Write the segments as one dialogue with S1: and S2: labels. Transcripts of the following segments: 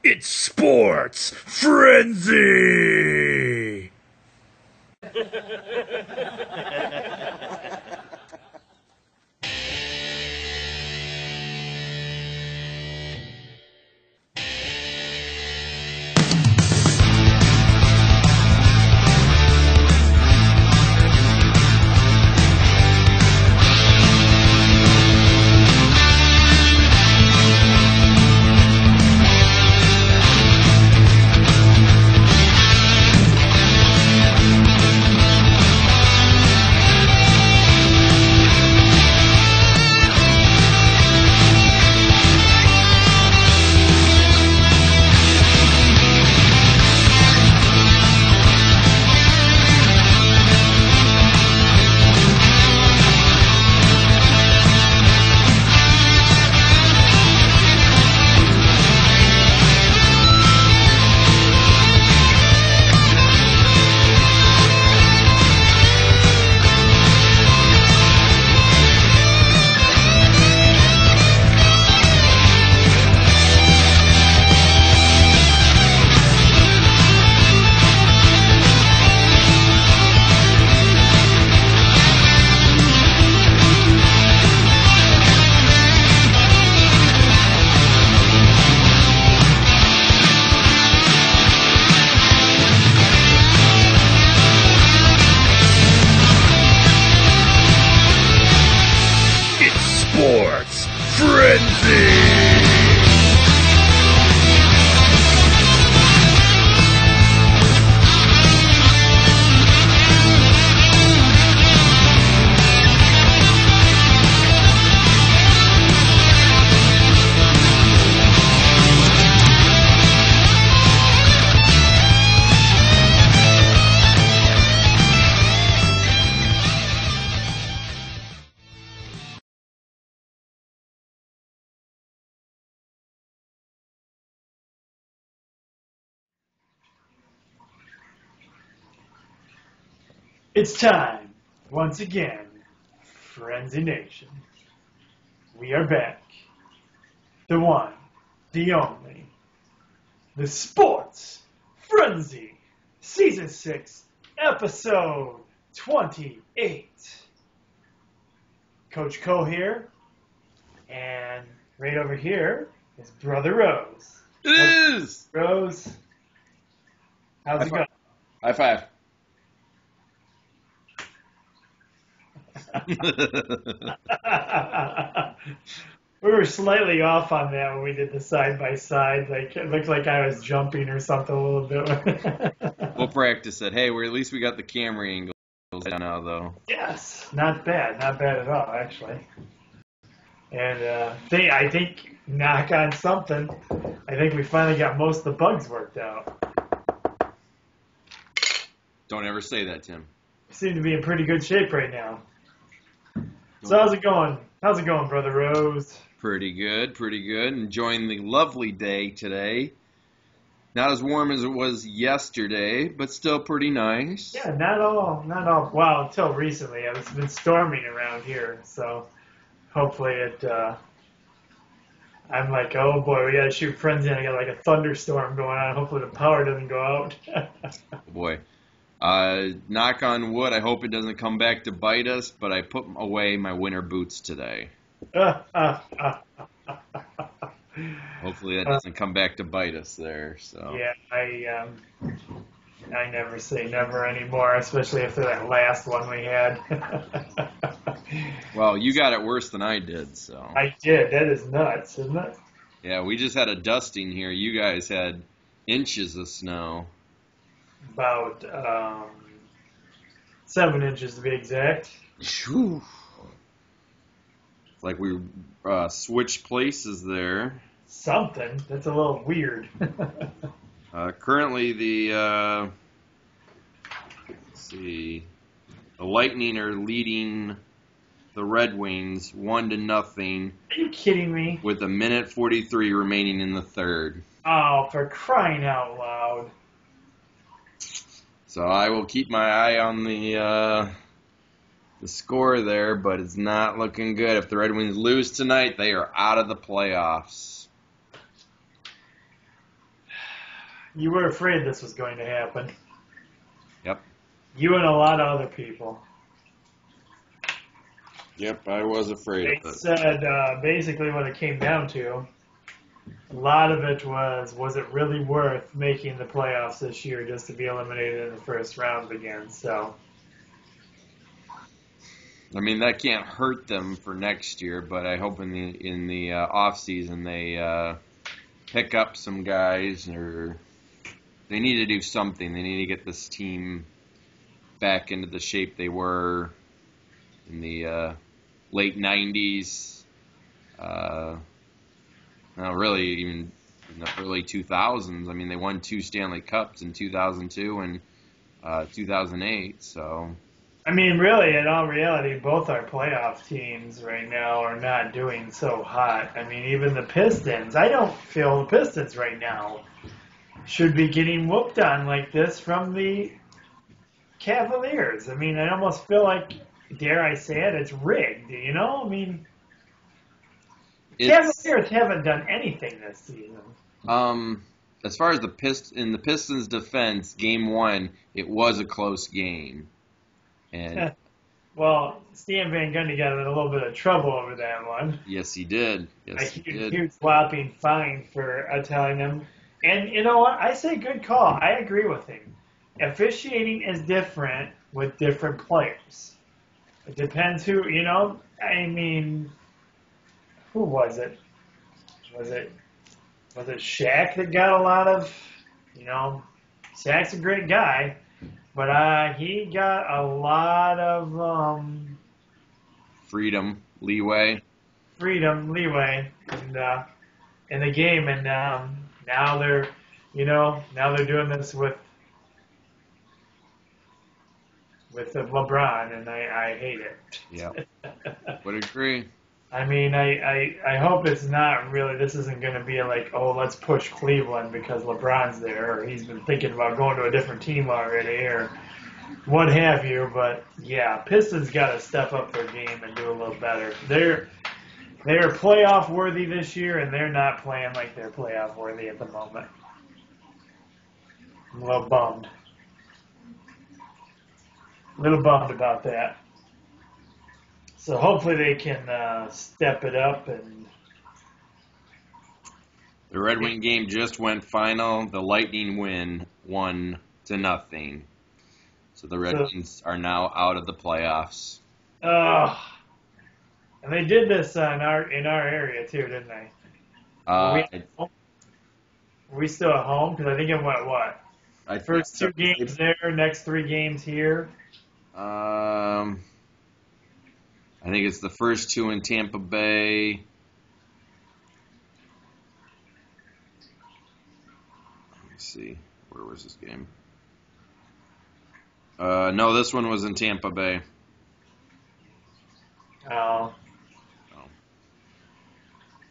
S1: It's Sports Frenzy! Sports Frenzy!
S2: It's time, once again, Frenzy Nation. We are back. The one, the only, the Sports Frenzy, Season 6, Episode 28. Coach Cole here, and right over here is Brother Rose.
S3: It is!
S2: Rose, how's it going?
S3: High five.
S2: We were slightly off on that when we did the side-by-side. Like, it looked like I was jumping or something a little bit.
S3: We'll practice it. Hey, at least we got the camera angles now, though.
S2: Yes, not bad. Not bad at all, actually. And I think, knock on something, I think we finally got most of the bugs worked out.
S3: Don't ever say that, Tim.
S2: We seem to be in pretty good shape right now. So how's it going? How's it going, Brother Rose?
S3: Pretty good, pretty good. Enjoying the lovely day today. Not as warm as it was yesterday, but still pretty nice.
S2: Yeah, not all. Well, until recently, it's been storming around here. So hopefully I'm like, oh boy, we gotta shoot Frenzy. I got like a thunderstorm going on. Hopefully the power doesn't go out.
S3: Boy. Knock on wood, I hope it doesn't come back to bite us, but I put away my winter boots today. Hopefully that doesn't come back to bite us there. So
S2: Yeah, I never say never anymore, especially after that last one we had.
S3: Well, you got it worse than I did, so.
S2: I did. That is nuts, isn't it?
S3: Yeah, we just had a dusting here. You guys had inches of snow.
S2: About 7 inches to be exact.
S3: Whew. It's like we switched places there.
S2: Something. That's a little weird.
S3: Currently, the Lightning are leading the Red Wings 1-0.
S2: Are you kidding me?
S3: With 1:43 remaining in the third.
S2: Oh, for crying out loud.
S3: So I will keep my eye on the score there, but it's not looking good. If the Red Wings lose tonight, they are out of the playoffs.
S2: You were afraid this was going to happen.
S3: Yep.
S2: You and a lot of other people.
S3: Yep, I was afraid
S2: They
S3: of it.
S2: said basically what it came down to, a lot of it was it really worth making the playoffs this year just to be eliminated in the first round again? So,
S3: I mean, that can't hurt them for next year, but I hope in the off season they pick up some guys, or they need to do something. They need to get this team back into the shape they were in the late '90s. Really, even in the early 2000s. I mean, they won 2 Stanley Cups in 2002 and 2008. So,
S2: I mean, really, in all reality, both our playoff teams right now are not doing so hot. I mean, even the Pistons, I don't feel the Pistons right now should be getting whooped on like this from the Cavaliers. I mean, I almost feel like, dare I say it, it's rigged, you know? I mean, Cavaliers haven't done anything this season.
S3: As far as in the Pistons' defense, Game 1, it was a close game. And
S2: well, Stan Van Gundy got in a little bit of trouble over that one.
S3: yes, he did.
S2: A huge whopping fine for telling him. And you know what? I say good call. I agree with him. Officiating is different with different players. It depends who, you know. I mean, who was it? Was it Shaq that got a lot of, you know, Shaq's a great guy, but he got a lot of
S3: leeway
S2: in the game, and now they're doing this with LeBron, and I hate it.
S3: Yeah, would agree.
S2: I mean, I hope it's not really, this isn't going to be like, oh, let's push Cleveland because LeBron's there, or he's been thinking about going to a different team already, or what have you. But, yeah, Pistons got to step up their game and do a little better. They're playoff worthy this year, and they're not playing like they're playoff worthy at the moment. I'm a little bummed. About that. So hopefully they can step it up. And
S3: the Red Wing game just went final. The Lightning win 1-0. So the Red Wings are now out of the playoffs.
S2: And they did this in our area too, didn't they? Were we still at home? Because I think it went what? First 2 games there, next 3 games here.
S3: I think it's the first 2 in Tampa Bay. Let me see. Where was this game? No, this one was in Tampa Bay.
S2: Oh.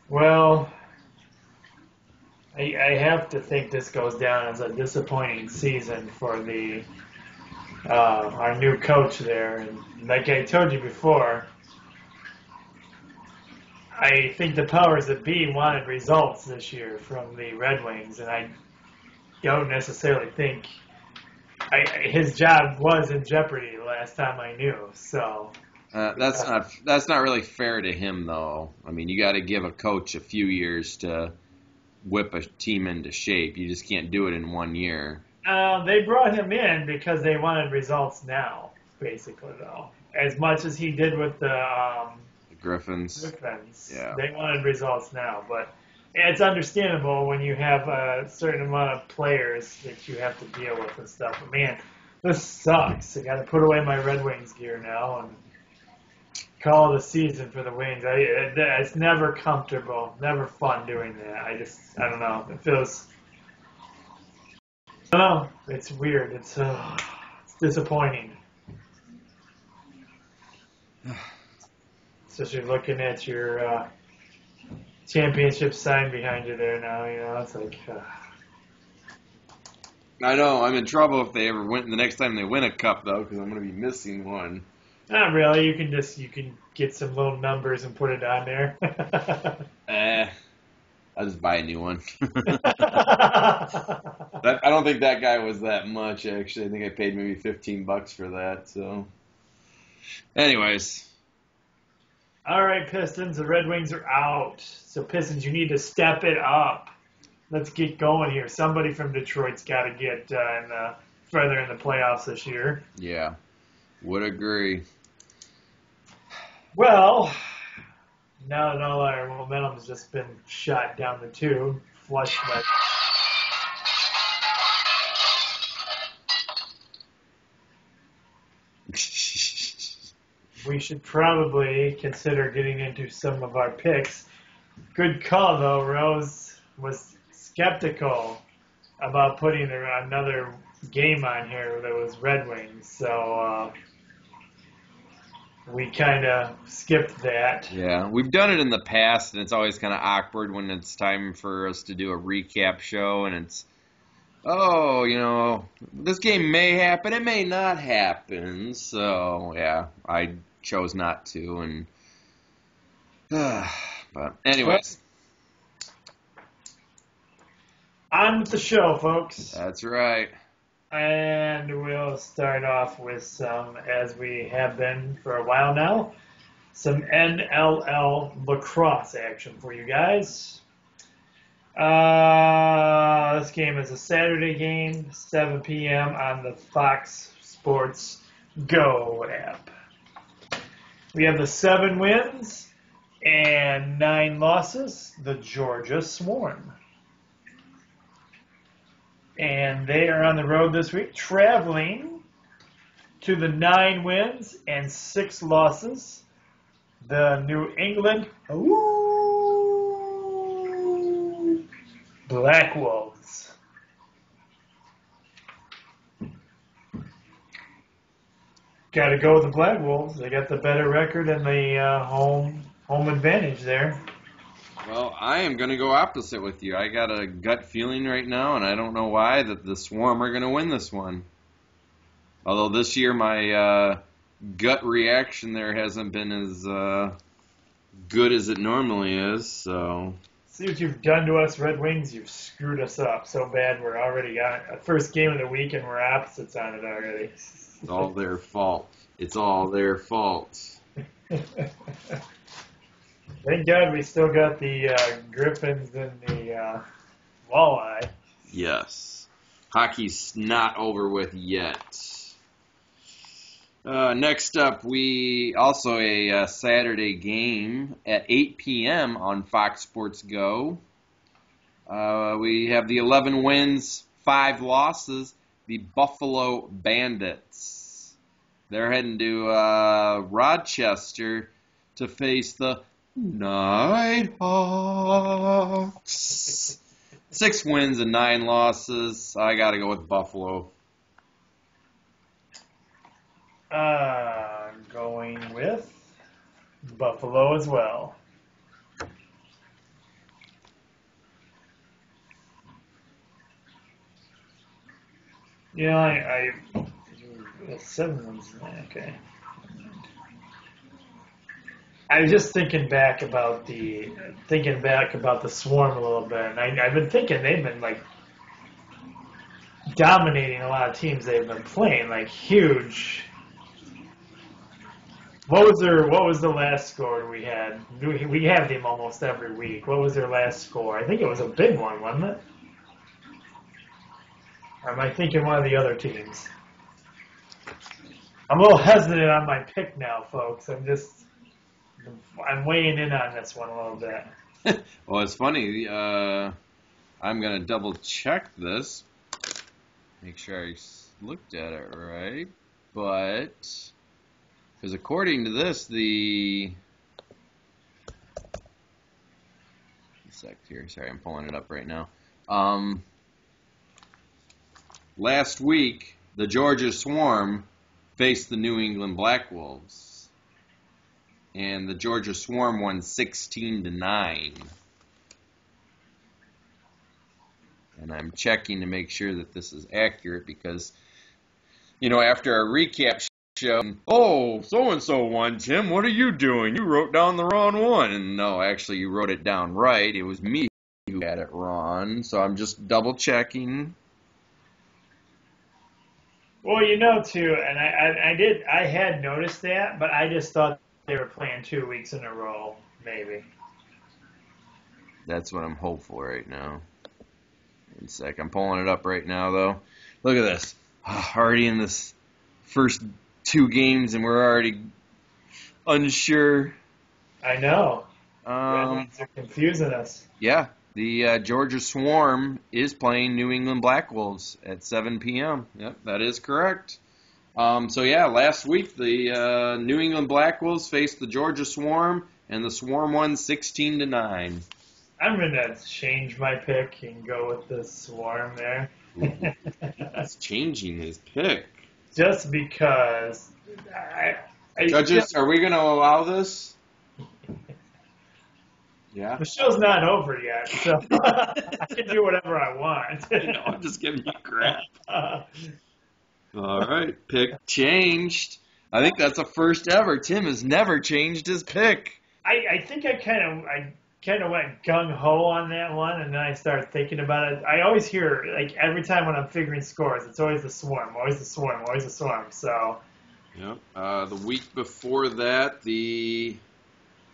S2: Well, I have to think this goes down as a disappointing season for the our new coach there. And like I told you before, I think the powers that be wanted results this year from the Red Wings, and I don't necessarily think his job was in jeopardy last time I knew. So
S3: that's not really fair to him, though. I mean, you got to give a coach a few years to whip a team into shape. You just can't do it in 1 year.
S2: They brought him in because they wanted results now, basically, though. As much as he did with the
S3: Griffins.
S2: Yeah. They wanted results now, but it's understandable when you have a certain amount of players that you have to deal with and stuff. But man, this sucks. I got to put away my Red Wings gear now and call it a season for the Wings. It's never comfortable, never fun doing that. I don't know. It feels, I don't know. It's weird. It's disappointing. Especially looking at your championship sign behind you there now, you know, it's like...
S3: I know, I'm in trouble if they ever win, the next time they win a cup, though, because I'm going to be missing one.
S2: Not really, you can get some little numbers and put it on there.
S3: I'll just buy a new one.
S2: All
S3: I don't think that guy was that much, actually. I think I paid maybe $15 for that. So, anyways,
S2: right, Pistons. The Red Wings are out. So, Pistons, you need to step it up. Let's get going here. Somebody from Detroit's got to get further in the playoffs this year.
S3: yeah, would agree.
S2: Well, now that all our momentum's just been shot down the tube, flushed by. We should probably consider getting into some of our picks. Good call, though. Rose was skeptical about putting another game on here that was Red Wings, so we kind of skipped that.
S3: Yeah, we've done it in the past, and it's always kind of awkward when it's time for us to do a recap show, and it's, oh, this game may happen, it may not happen. So, yeah, I chose not to, and but anyways.
S2: On with the show, folks.
S3: That's right.
S2: And we'll start off with some, as we have been for a while now, some NLL lacrosse action for you guys. This game is a Saturday game, 7 p.m. on the Fox Sports Go app. We have the 7 wins and 9 losses, the Georgia Swarm. And they are on the road this week, traveling to the 9 wins and 6 losses, the New England Black Wolves. Got to go with the Black Wolves. They got the better record and the home advantage there.
S3: Well, I am going to go opposite with you. I got a gut feeling right now, and I don't know why, that the Swarm are going to win this one. Although this year my gut reaction there hasn't been as good as it normally is. So
S2: See what you've done to us, Red Wings. You've screwed us up so bad we're already got a first game of the week and we're opposites on it already.
S3: It's all their fault. It's all their fault.
S2: Thank God we still got the Griffins and the Walleye.
S3: Yes. Hockey's not over with yet. Next up, we also a Saturday game at 8 p.m. on Fox Sports Go. We have the 11 wins, 5 losses, the Buffalo Bandits. They're heading to Rochester to face the Nighthawks. 6 wins and 9 losses. I got to go with Buffalo.
S2: Going with Buffalo as well. I 7 wins. Okay. I was just thinking back about the Swarm a little bit, and I've been thinking they've been like dominating a lot of teams they've been playing, like huge. What was the last score we had? We have them almost every week. What was their last score? I think it was a big one, wasn't it? Or am I thinking one of the other teams? I'm a little hesitant on my pick now, folks. I'm weighing in on this one a little bit.
S3: Well, it's funny. I'm going to double check this. Make sure I looked at it right. But, because according to this, sorry, I'm pulling it up right now. Last week, the Georgia Swarm faced the New England Black Wolves. And the Georgia Swarm won 16-9. And I'm checking to make sure that this is accurate because, after a recap show, oh, so-and-so won, Tim, what are you doing? You wrote down the wrong one. And no, actually, you wrote it down right. It was me you had it, Ron. So I'm just double checking.
S2: Well, too, and I had noticed that, but I just thought they were playing 2 weeks in a row, maybe.
S3: That's what I'm hopeful right now. One sec. I'm pulling it up right now, though. Look at this. Already in this first 2 games, and we're already unsure.
S2: I know. Redwoods are confusing us.
S3: Yeah. The Georgia Swarm is playing New England Black Wolves at 7 p.m. Yep, that is correct. Last week the New England Black Wolves faced the Georgia Swarm, and the Swarm won 16-9.
S2: I'm going to change my pick and go with the Swarm there.
S3: He's changing his pick.
S2: Just because
S3: Judges, are we going to allow this? Yeah.
S2: The show's not over yet, so I can do whatever I want.
S3: I'm just giving you crap. All right, pick changed. I think that's the first ever. Tim has never changed his pick.
S2: I think I kind of went gung ho on that one, and then I started thinking about it. I always hear, like, every time when I'm figuring scores, it's always the Swarm, always the Swarm, always the Swarm. So.
S3: Yep. The week before that, the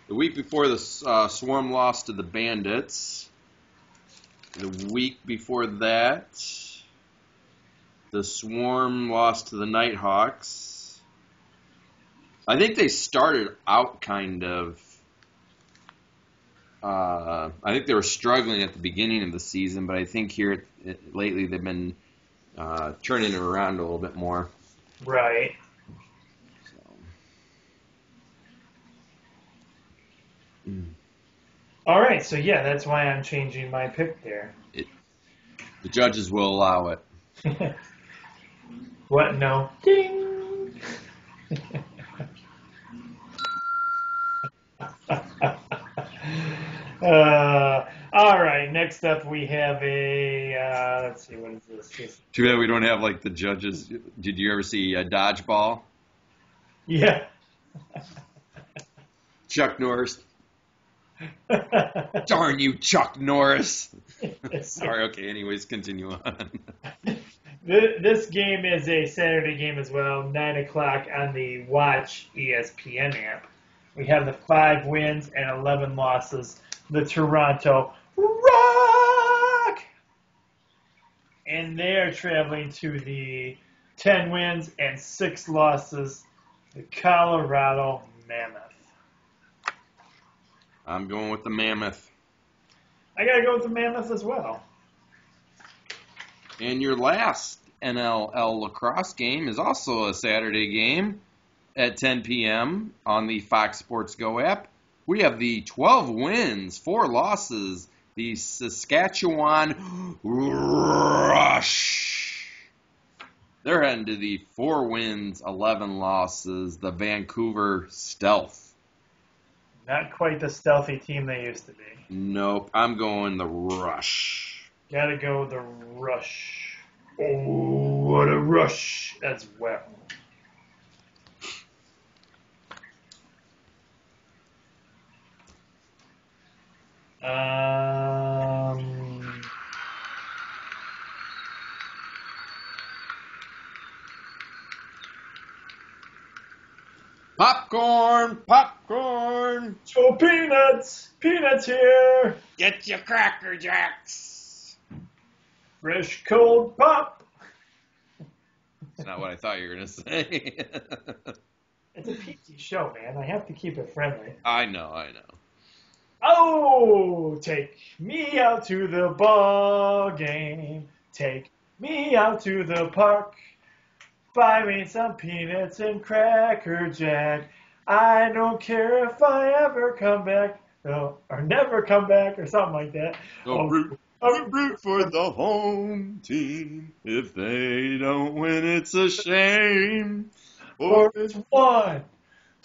S3: week before the Swarm lost to the Bandits. The week before that, the Swarm lost to the Nighthawks. I think they started out kind of. I think they were struggling at the beginning of the season, but I think here lately they've been turning it around a little bit more.
S2: Right. All right, so yeah, that's why I'm changing my pick there.
S3: The judges will allow it.
S2: What? No. Ding! All right, next up we have a, let's see, what is this?
S3: Too bad we don't have, like, the judges. Did you ever see Dodgeball?
S2: Yeah.
S3: Chuck Norris. Darn you, Chuck Norris. Sorry, okay, anyways, continue on.
S2: This game is a Saturday game as well, 9 o'clock on the Watch ESPN app. We have the 5 wins and 11 losses, the Toronto Rock! And they are traveling to the 10 wins and 6 losses, the Colorado Mammoth.
S3: I'm going with the Mammoth.
S2: I got to go with the Mammoth as well.
S3: And your last NLL lacrosse game is also a Saturday game at 10 p.m. on the Fox Sports Go app. We have the 12 wins, 4 losses, the Saskatchewan Rush. They're heading to the 4 wins, 11 losses, the Vancouver Stealth.
S2: Not quite the stealthy team they used to be.
S3: Nope, I'm going the Rush.
S2: Gotta go the Rush. Oh, what a rush as well.
S3: Popcorn!
S2: So peanuts here.
S3: Get your Cracker Jacks!
S2: Fresh cold pop.
S3: That's not what I thought you were going to say.
S2: It's a PG show, man. I have to keep it friendly.
S3: I know.
S2: Oh, take me out to the ball game. Take me out to the park. Buy me some peanuts and Cracker Jack. I don't care if I ever come back. No, or never come back, or something like that.
S3: Root for the home team. If they don't win, it's a shame.
S2: Or it's 1,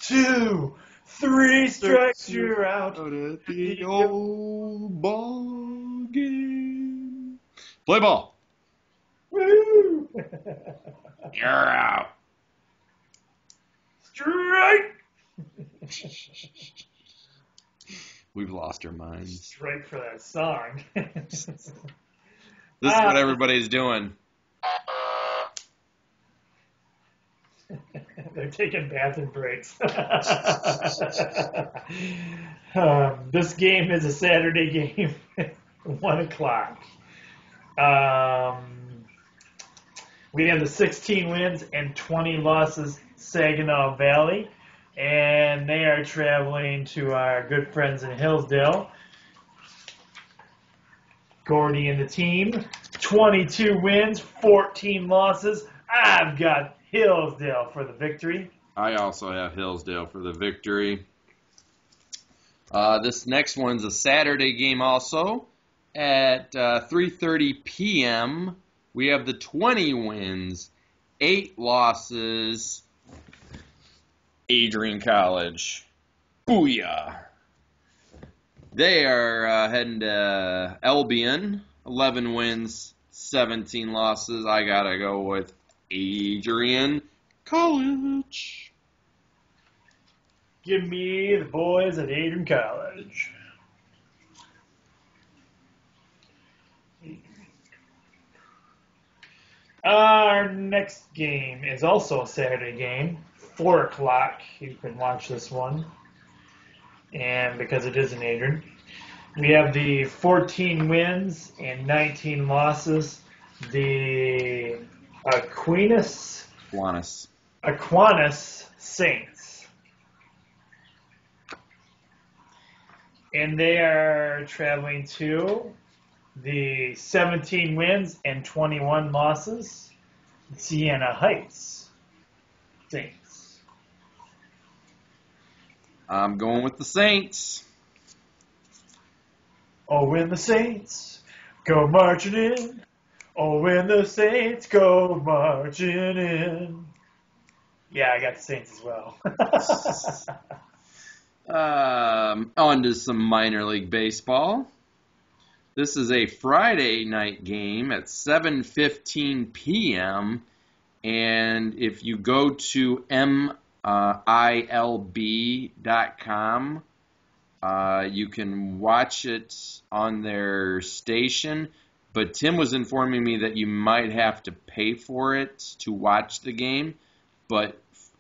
S2: 2, 3 strikes, you're out.
S3: At the old ball game. Play ball.
S2: Woo!
S3: You're out.
S2: Strike!
S3: We've lost our minds.
S2: Strike for that song.
S3: This is what everybody's doing.
S2: They're taking bathroom breaks. This game is a Saturday game, 1 o'clock. We have the 16 wins and 20 losses Saginaw Valley, and they are traveling to our good friends in Hillsdale. Gordy and the team, 22 wins, 14 losses. I've got Hillsdale for the victory.
S3: I also have Hillsdale for the victory. This next one's a Saturday game also. At 3:30 p.m., we have the 20 wins, 8 losses, Adrian College. Booyah! They are heading to Albion, 11 wins, 17 losses. I gotta go with Adrian College.
S2: Give me the boys at Adrian College. Our next game is also a Saturday game, 4 o'clock. You can watch this one. And because it is in Adrian, we have the 14 wins and 19 losses. The Aquinas Saints. And they are traveling to the 17 wins and 21 losses, Siena Heights Saints.
S3: I'm going with the Saints.
S2: Oh, when the Saints go marching in. Oh, when the Saints go marching in. Yeah, I got the Saints as well.
S3: On to some minor league baseball. This is a Friday night game at 7:15 p.m. And if you go to MILB.com, you can watch it on their station. But Tim was informing me that you might have to pay for it to watch the game. But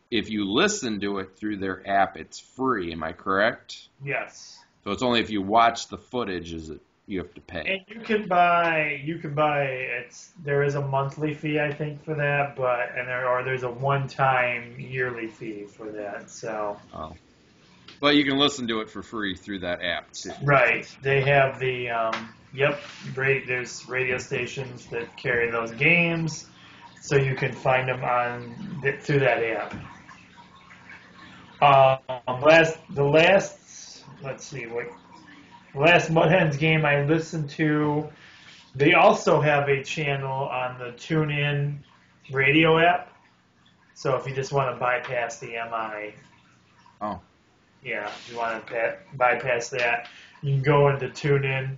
S3: if you listen to it through their app, it's free. Am I correct?
S2: Yes.
S3: So it's only if you watch the footage you have to pay.
S2: And you can buy. There is a monthly fee, I think, for that, there's a one-time yearly fee for that. So.
S3: Oh. But you can listen to it for free through that app too.
S2: Right. They have the there's radio stations that carry those games, so you can find them through that app. The last Mud Hens game I listened to, they also have a channel on the TuneIn radio app. So if you just want to bypass the MI, if you want to bypass that, you can go into TuneIn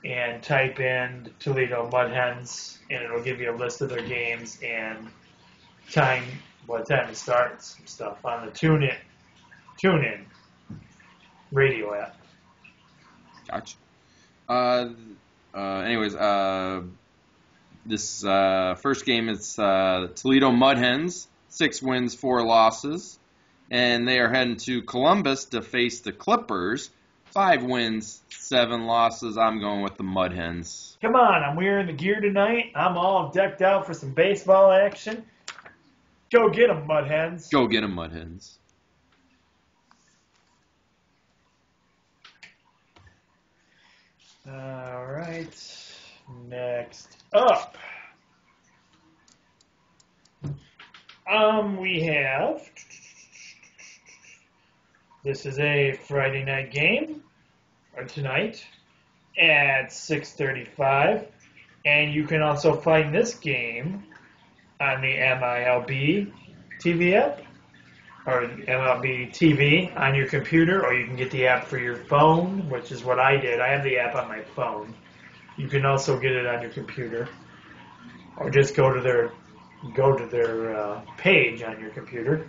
S2: and type in Toledo Mud Hens, and it'll give you a list of their games and what time it starts and stuff on the TuneIn radio app.
S3: Gotcha. This first game is Toledo Mud Hens, 6 wins, 4 losses. And they are heading to Columbus to face the Clippers, 5 wins, 7 losses. I'm going with the Mud Hens.
S2: Come on, I'm wearing the gear tonight. I'm all decked out for some baseball action. Go get 'em, Mud Hens.
S3: Go get 'em, Mud Hens.
S2: All right. Next up, we have. This is a Friday night game, or tonight, at 6:35, and you can also find this game on the MILB TV app, or MLB TV on your computer, or you can get the app for your phone, which is what I did. I have the app on my phone. You can also get it on your computer, or just go to their page on your computer,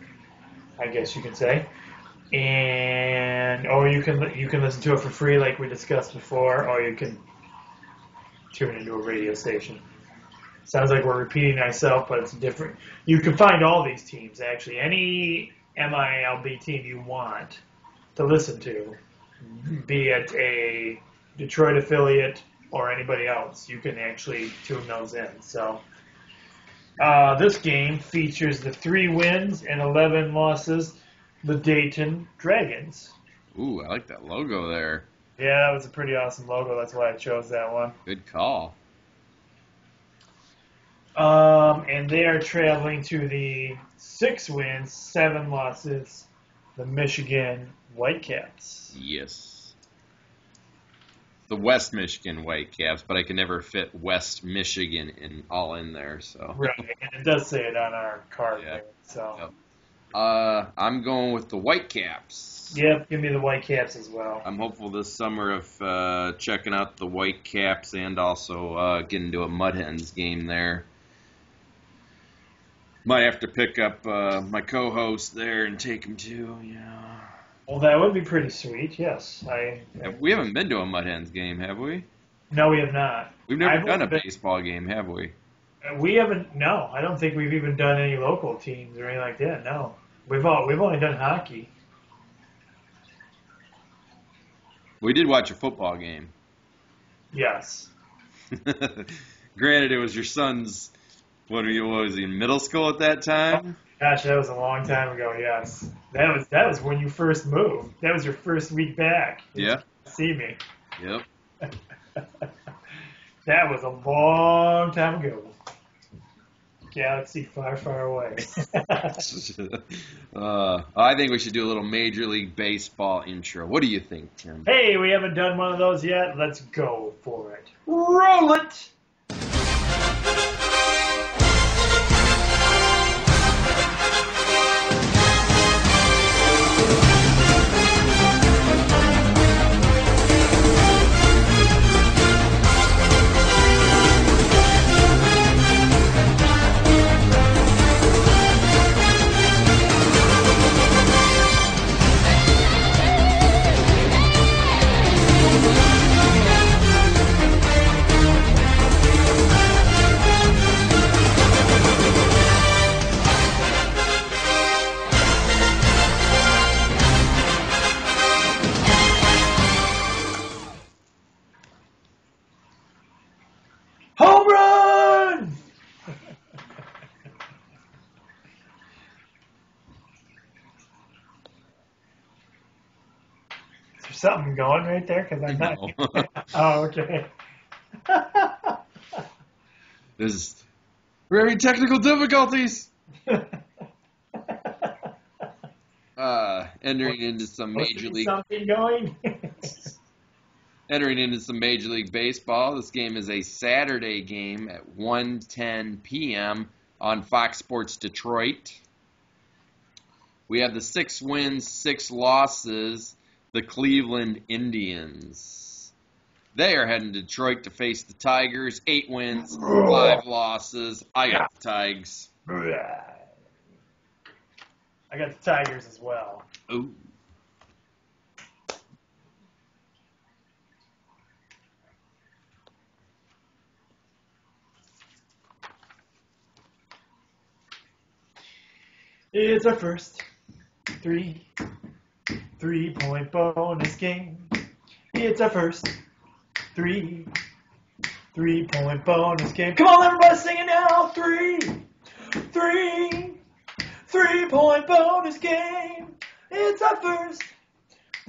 S2: I guess you can say. or you can listen to it for free, like we discussed before, or you can tune into a radio station. Sounds like we're repeating ourselves, but it's different. You can find all these teams, actually. Any MILB team you want to listen to, be it a Detroit affiliate or anybody else, you can actually tune those in. So this game features the 3 wins and 11 losses, the Dayton Dragons.
S3: Ooh, I like that logo there.
S2: Yeah, that was a pretty awesome logo. That's why I chose that one.
S3: Good call.
S2: And they are traveling to the 6 wins, 7 losses, the Michigan Whitecaps.
S3: Yes. The West Michigan Whitecaps, but I can never fit West Michigan in there. So.
S2: Right, and it does say it on our card
S3: Yeah.
S2: there. So.
S3: Yep. I'm going with the Whitecaps.
S2: Yep, give me the Whitecaps as well.
S3: I'm hopeful this summer of checking out the Whitecaps and also getting to a Mud Hens game there. Might have to pick up my co-host there and take him to,
S2: Well, that would be pretty sweet, yes.
S3: We haven't been to a Mud Hens game, have we?
S2: No, we have not.
S3: We've never done a
S2: been-
S3: baseball game, have we?
S2: We haven't, no. I don't think we've even done any local teams or anything like that, no. We've only done hockey.
S3: We did watch a football game.
S2: Yes.
S3: Granted, it was your son's, what was he, in middle school at that time?
S2: Gosh, that was a long time ago, yes. That was when you first moved. That was your first week back.
S3: Yeah.
S2: See me.
S3: Yep.
S2: That was a long time ago. Galaxy far, far away.
S3: I think we should do a little Major League Baseball intro. What do you think, Tim?
S2: Hey, we haven't done one of those yet. Let's go for it. Roll it! Home run! Is there something going right there? Because I'm not.
S3: No.
S2: Oh, okay.
S3: We're having technical difficulties. Entering into some Major League.
S2: Something going.
S3: Entering into some Major League Baseball. This game is a Saturday game at 1:10 p.m. on Fox Sports Detroit. We have the 6 wins, 6 losses, the Cleveland Indians. They are heading to Detroit to face the Tigers. 8 wins, 5 losses. I got the Tigers.
S2: I got the Tigers as well.
S3: Ooh.
S2: It's our first 3-point bonus game. It's our first 3-point bonus game. Come on, everybody, sing it now. 3-point bonus game. It's our first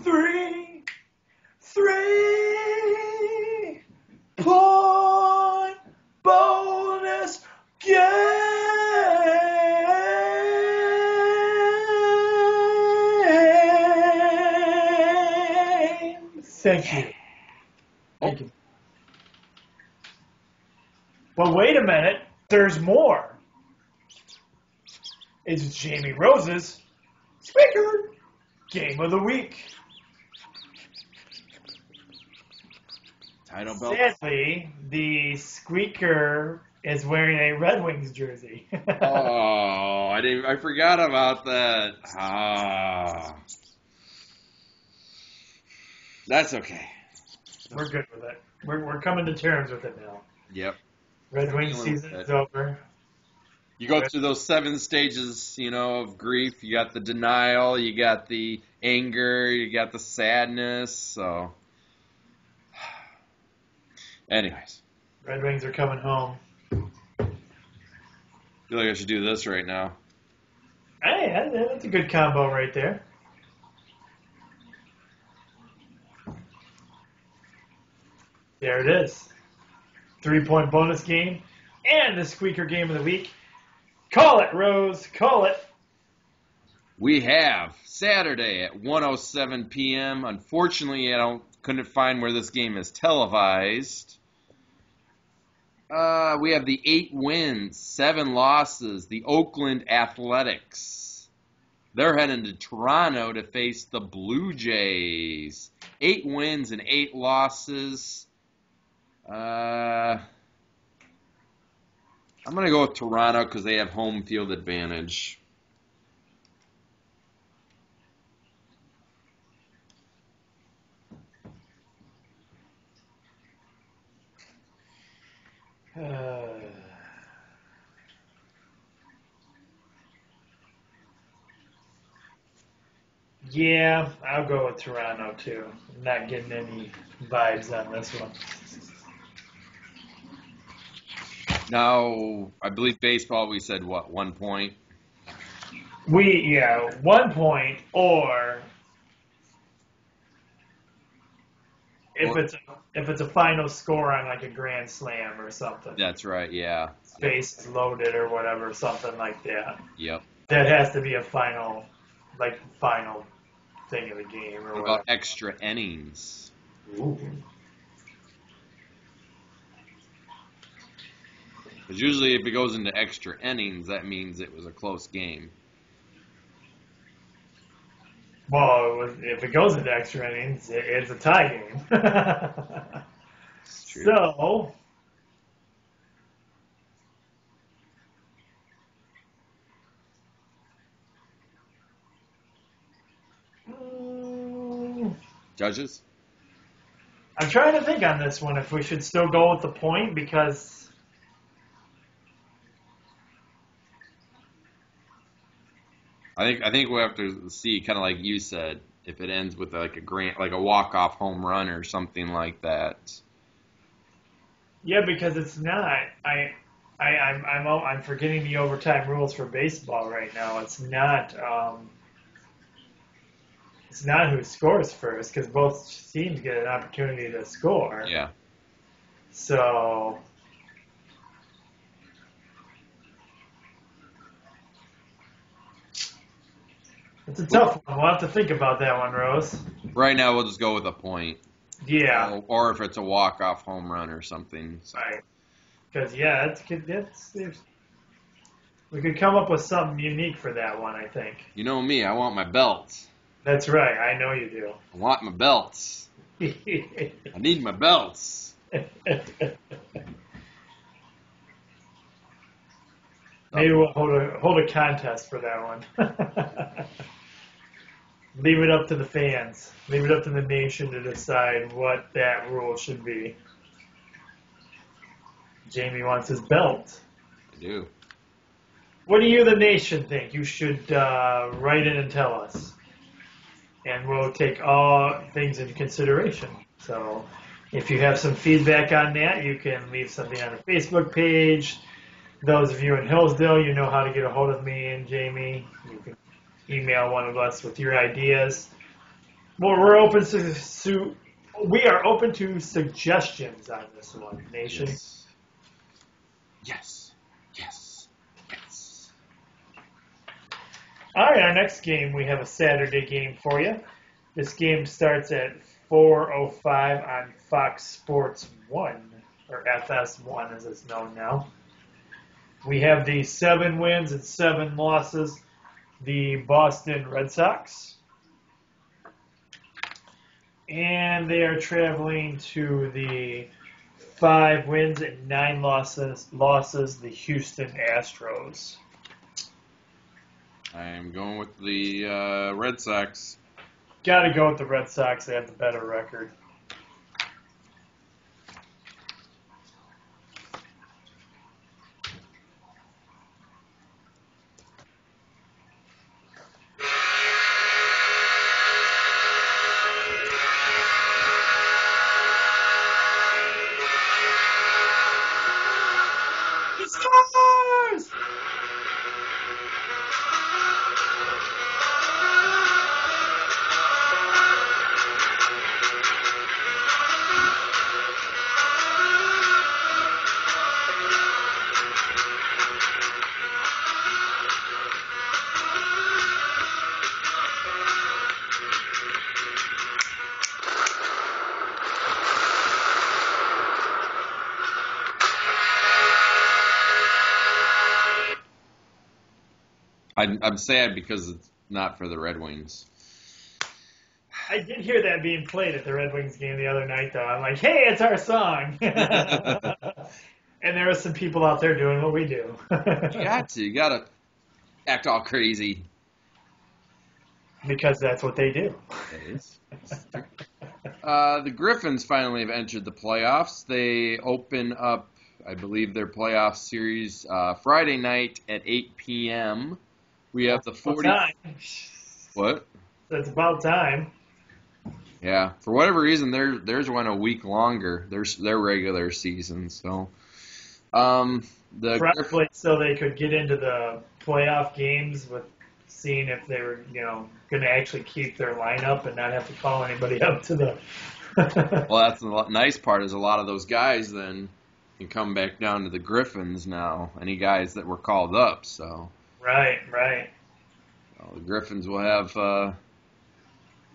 S2: 3-point bonus game. Thank you. Thank you. Well, wait a minute. There's more. It's Jamie Rose's Squeaker Game of the Week.
S3: Title belt.
S2: Sadly, the Squeaker is wearing a Red Wings jersey.
S3: Oh, I forgot about that. Ah. That's okay.
S2: We're good with it. We're coming to terms with it now.
S3: Yep.
S2: Red Wing
S3: Dealing with
S2: season
S3: it.
S2: is over.
S3: You go through those 7 stages, of grief. You got the denial, you got the anger, you got the sadness. So, anyways,
S2: Red Wings are coming home.
S3: I feel like I should do this right now.
S2: Hey, that's a good combo right there. There it is. 3-point bonus game and the squeaker game of the week. Call it, Rose. Call it.
S3: We have Saturday at 1:07 p.m. Unfortunately, couldn't find where this game is televised. We have the 8 wins, 7 losses, the Oakland Athletics. They're heading to Toronto to face the Blue Jays. 8 wins and 8 losses. I'm going to go with Toronto because they have home field advantage.
S2: Yeah, I'll go with Toronto too. I'm not getting any vibes on this one.
S3: Now, I believe baseball, we said, 1 point?
S2: 1 point, or if it's a final score on like a grand slam or something.
S3: That's right, yeah.
S2: Base is loaded or whatever, something like that.
S3: Yep.
S2: That has to be a final thing of the game or
S3: What
S2: whatever.
S3: about extra innings?
S2: Ooh.
S3: Because usually if it goes into extra innings, that means it was a close game.
S2: Well, if it goes into extra innings, it's a tie game.
S3: It's true.
S2: So,
S3: Judges?
S2: I'm trying to think on this one if we should still go with the point because
S3: I think we'll have to see, kind of like you said, if it ends with like a walk-off home run or something like that.
S2: yeah, because it's not. I'm forgetting the overtime rules for baseball right now. It's not. It's not who scores first because both teams get an opportunity to score.
S3: Yeah.
S2: So. It's a tough one. We'll have to think about that one, Rose.
S3: Right now, we'll just go with a point.
S2: Yeah.
S3: Or if it's a walk-off home run or something. So.
S2: Right. Because, we could come up with something unique for that one, I think.
S3: You know me, I want my belts.
S2: That's right. I know you do.
S3: I want my belts. I need my belts.
S2: Maybe we'll hold a contest for that one. Leave it up to the fans. Leave it up to the nation to decide what that rule should be. Jamie wants his belt.
S3: I do.
S2: What do you, the nation, think? You should write in and tell us. And we'll take all things into consideration. So if you have some feedback on that, you can leave something on the Facebook page. Those of you in Hillsdale, you know how to get a hold of me and Jamie. You can email one of us with your ideas. Well, we are open to suggestions on this one, nation.
S3: Yes. Yes. Yes.
S2: All right, our next game, we have a Saturday game for you. This game starts at 4:05 on Fox Sports 1, or FS1 as it's known now. We have the 7 wins and 7 losses, the Boston Red Sox. And they are traveling to the 5 wins and 9 losses, the Houston I
S3: am going with the Red Sox.
S2: Got to go with the Red Sox. They have the better record. The Stars!
S3: I'm sad because it's not for the Red Wings.
S2: I did hear that being played at the Red Wings game the other night, though. I'm like, hey, it's our song. And there were some people out there doing what we do.
S3: You gotta act all crazy.
S2: Because that's what they do.
S3: It is. The Griffins finally have entered the playoffs. They open up, I believe, their playoff series Friday night at 8 p.m. We have the 40. What?
S2: That's about time.
S3: Yeah, for whatever reason, theirs went a week longer. Their regular season, so.
S2: Probably so they could get into the playoff games with seeing if they were, going to actually keep their lineup and not have to call anybody up to the.
S3: Well, that's the nice part is a lot of those guys then can come back down to the Griffins now. Any guys that were called up, so.
S2: Right.
S3: Well, the Griffins will have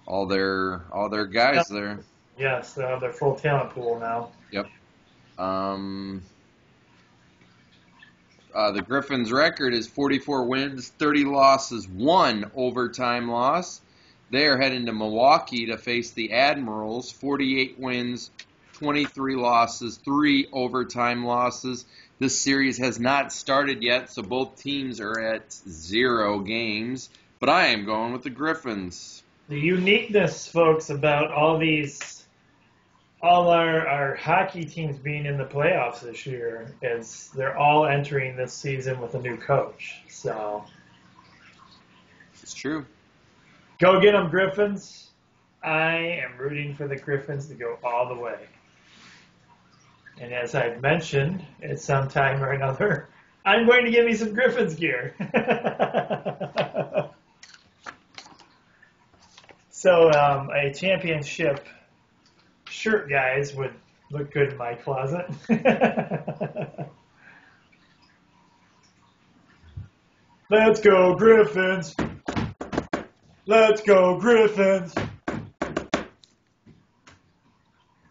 S3: all their guys there.
S2: Yes, they'll have their full talent pool now.
S3: Yep. The Griffins' record is 44 wins, 30 losses, 1 overtime loss. They are heading to Milwaukee to face the Admirals, 48 wins, 23 losses, 3 overtime losses. This series has not started yet, so both teams are at 0 games. But I am going with the Griffins.
S2: The uniqueness, folks, about all our hockey teams being in the playoffs this year is they're all entering this season with a new coach. So
S3: It's true.
S2: go get them, Griffins. I am rooting for the Griffins to go all the way. And as I've mentioned at some time or another, I'm going to get me some Griffins gear. So a championship shirt, guys, would look good in my closet. Let's go, Griffins. Let's go, Griffins.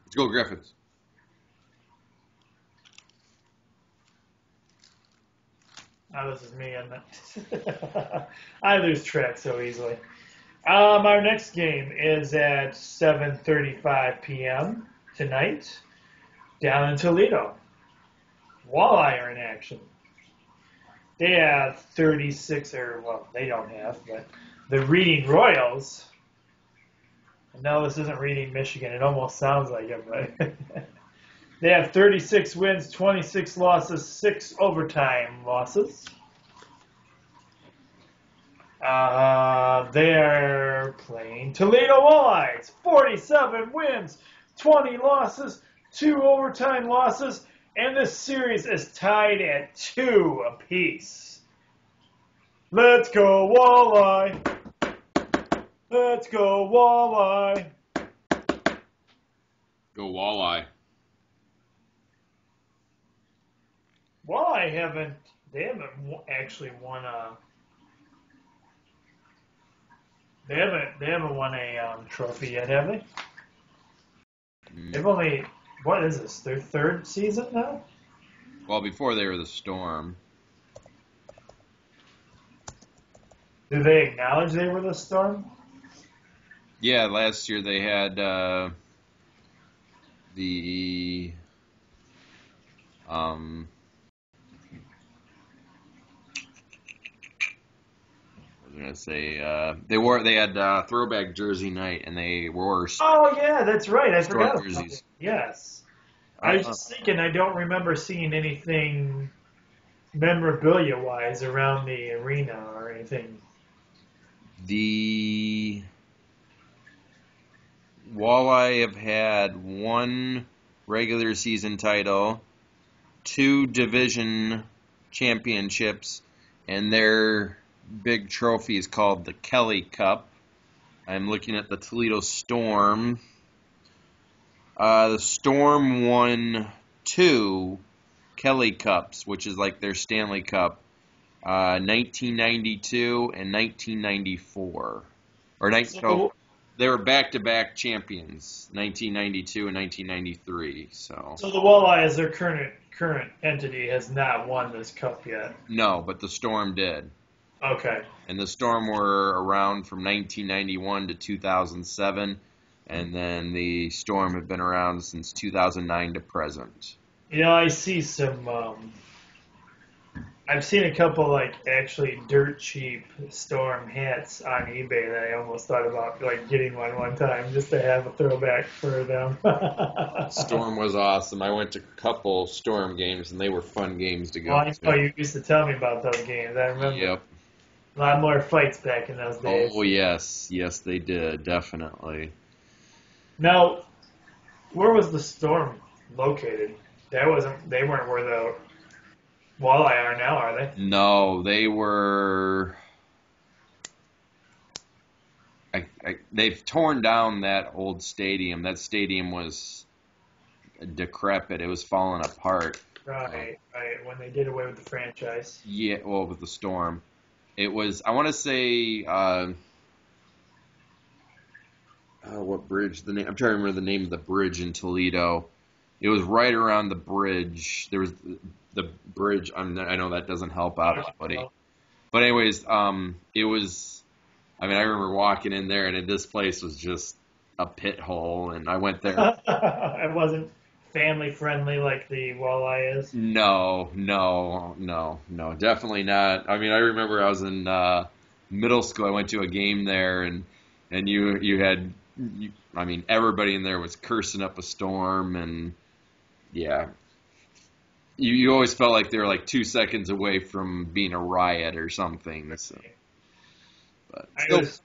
S3: Let's go, Griffins.
S2: Oh, this is me, isn't it? I lose track so easily. Our next game is at 7:35 p.m. tonight, down in Toledo. Walleye are in action. They have 36, they don't have, but the Reading Royals. No, this isn't Reading, Michigan. It almost sounds like it, but they have 36 wins, 26 losses, 6 overtime losses. They're playing Toledo Walleyes. 47 wins, 20 losses, 2 overtime losses, and this series is tied at 2 apiece. Let's go Walleye. Let's go Walleye.
S3: Go Walleye.
S2: Walleye haven't actually won a. They haven't won a trophy yet, have they? They've only, what is this, their 3rd season now?
S3: Well, before they were the Storm.
S2: Do they acknowledge they were the Storm?
S3: Yeah, last year they had the gonna say they had throwback jersey night, and they wore
S2: Oh yeah, that's right. I
S3: storm
S2: forgot about
S3: jerseys.
S2: it. Yes. I was
S3: Uh,
S2: just thinking. I don't remember seeing anything memorabilia-wise around the arena or anything.
S3: the Walleye have had one regular season title, two division championships, and their big trophy is called the Kelly Cup. I'm looking at the Toledo Storm. The Storm won two Kelly Cups, which is like their Stanley Cup, 1992 and 1994.
S2: So,
S3: They were back-to-back champions, 1992 and 1993. So
S2: so the Walleye, as their current entity, has not won this cup yet.
S3: no, but the Storm did.
S2: Okay.
S3: And the Storm were around from 1991 to 2007, and then the Storm have been around since 2009 to present.
S2: Yeah, I see some. I've seen a couple like actually dirt cheap Storm hats on eBay that I almost thought about like getting one time just to have a throwback for them.
S3: Storm was awesome. I went to a couple Storm games, and they were fun games to go
S2: Well, I know
S3: to.
S2: you used to tell me about those games. I remember
S3: Yep.
S2: a lot more fights back in those days.
S3: Oh, yes. Yes, they did. Definitely.
S2: Now, where was the Storm located? They weren't where the Walleye are now, are they?
S3: No, they were. They've torn down that old stadium. That stadium was decrepit. It was falling apart.
S2: Right. When they did away with the franchise.
S3: Yeah, well, with the Storm. It was, I want to say, what bridge? I'm trying to remember the name of the bridge in Toledo. It was right around the bridge. There was the bridge. I know that doesn't help out anybody. But anyways, it was, I remember walking in there, and this place was just a pit hole, and I went there.
S2: It wasn't family friendly like the Walleye is.
S3: No, definitely not. I remember I was in middle school. I went to a game there, and you had, everybody in there was cursing up a Storm, and yeah, you always felt like they were like 2 seconds away from being a riot or something. So, but
S2: I was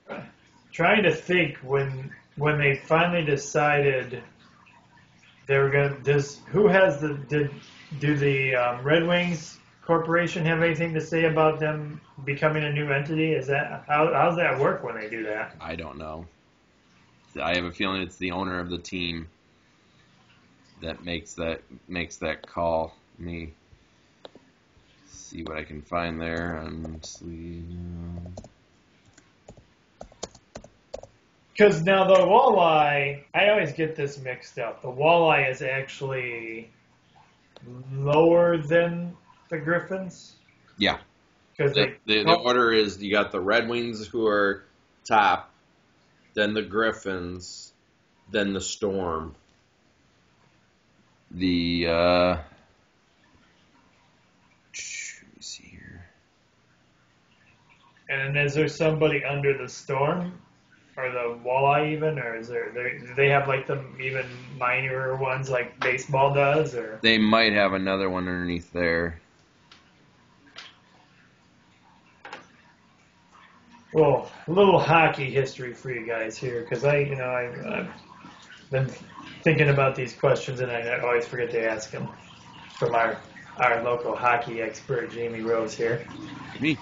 S2: trying to think when they finally decided they were going to. Do the Red Wings Corporation have anything to say about them becoming a new entity? Is that how's that work when they do that?
S3: I don't know. I have a feeling it's the owner of the team that makes that call. Let me see what I can find there.
S2: Because now the Walleye, I always get this mixed up. The Walleye is actually lower than the Griffins.
S3: Yeah.
S2: Because
S3: The order is you got the Red Wings who are top, then the Griffins, then the Storm. Let me see here.
S2: And is there somebody under the Storm? Or the Walleye even? Or do they have like the even minor ones like baseball does? Or
S3: They might have another one underneath there.
S2: well, a little hockey history for you guys here, because I've been thinking about these questions and I always forget to ask them from our local hockey expert Jamie Rose here.
S3: Me.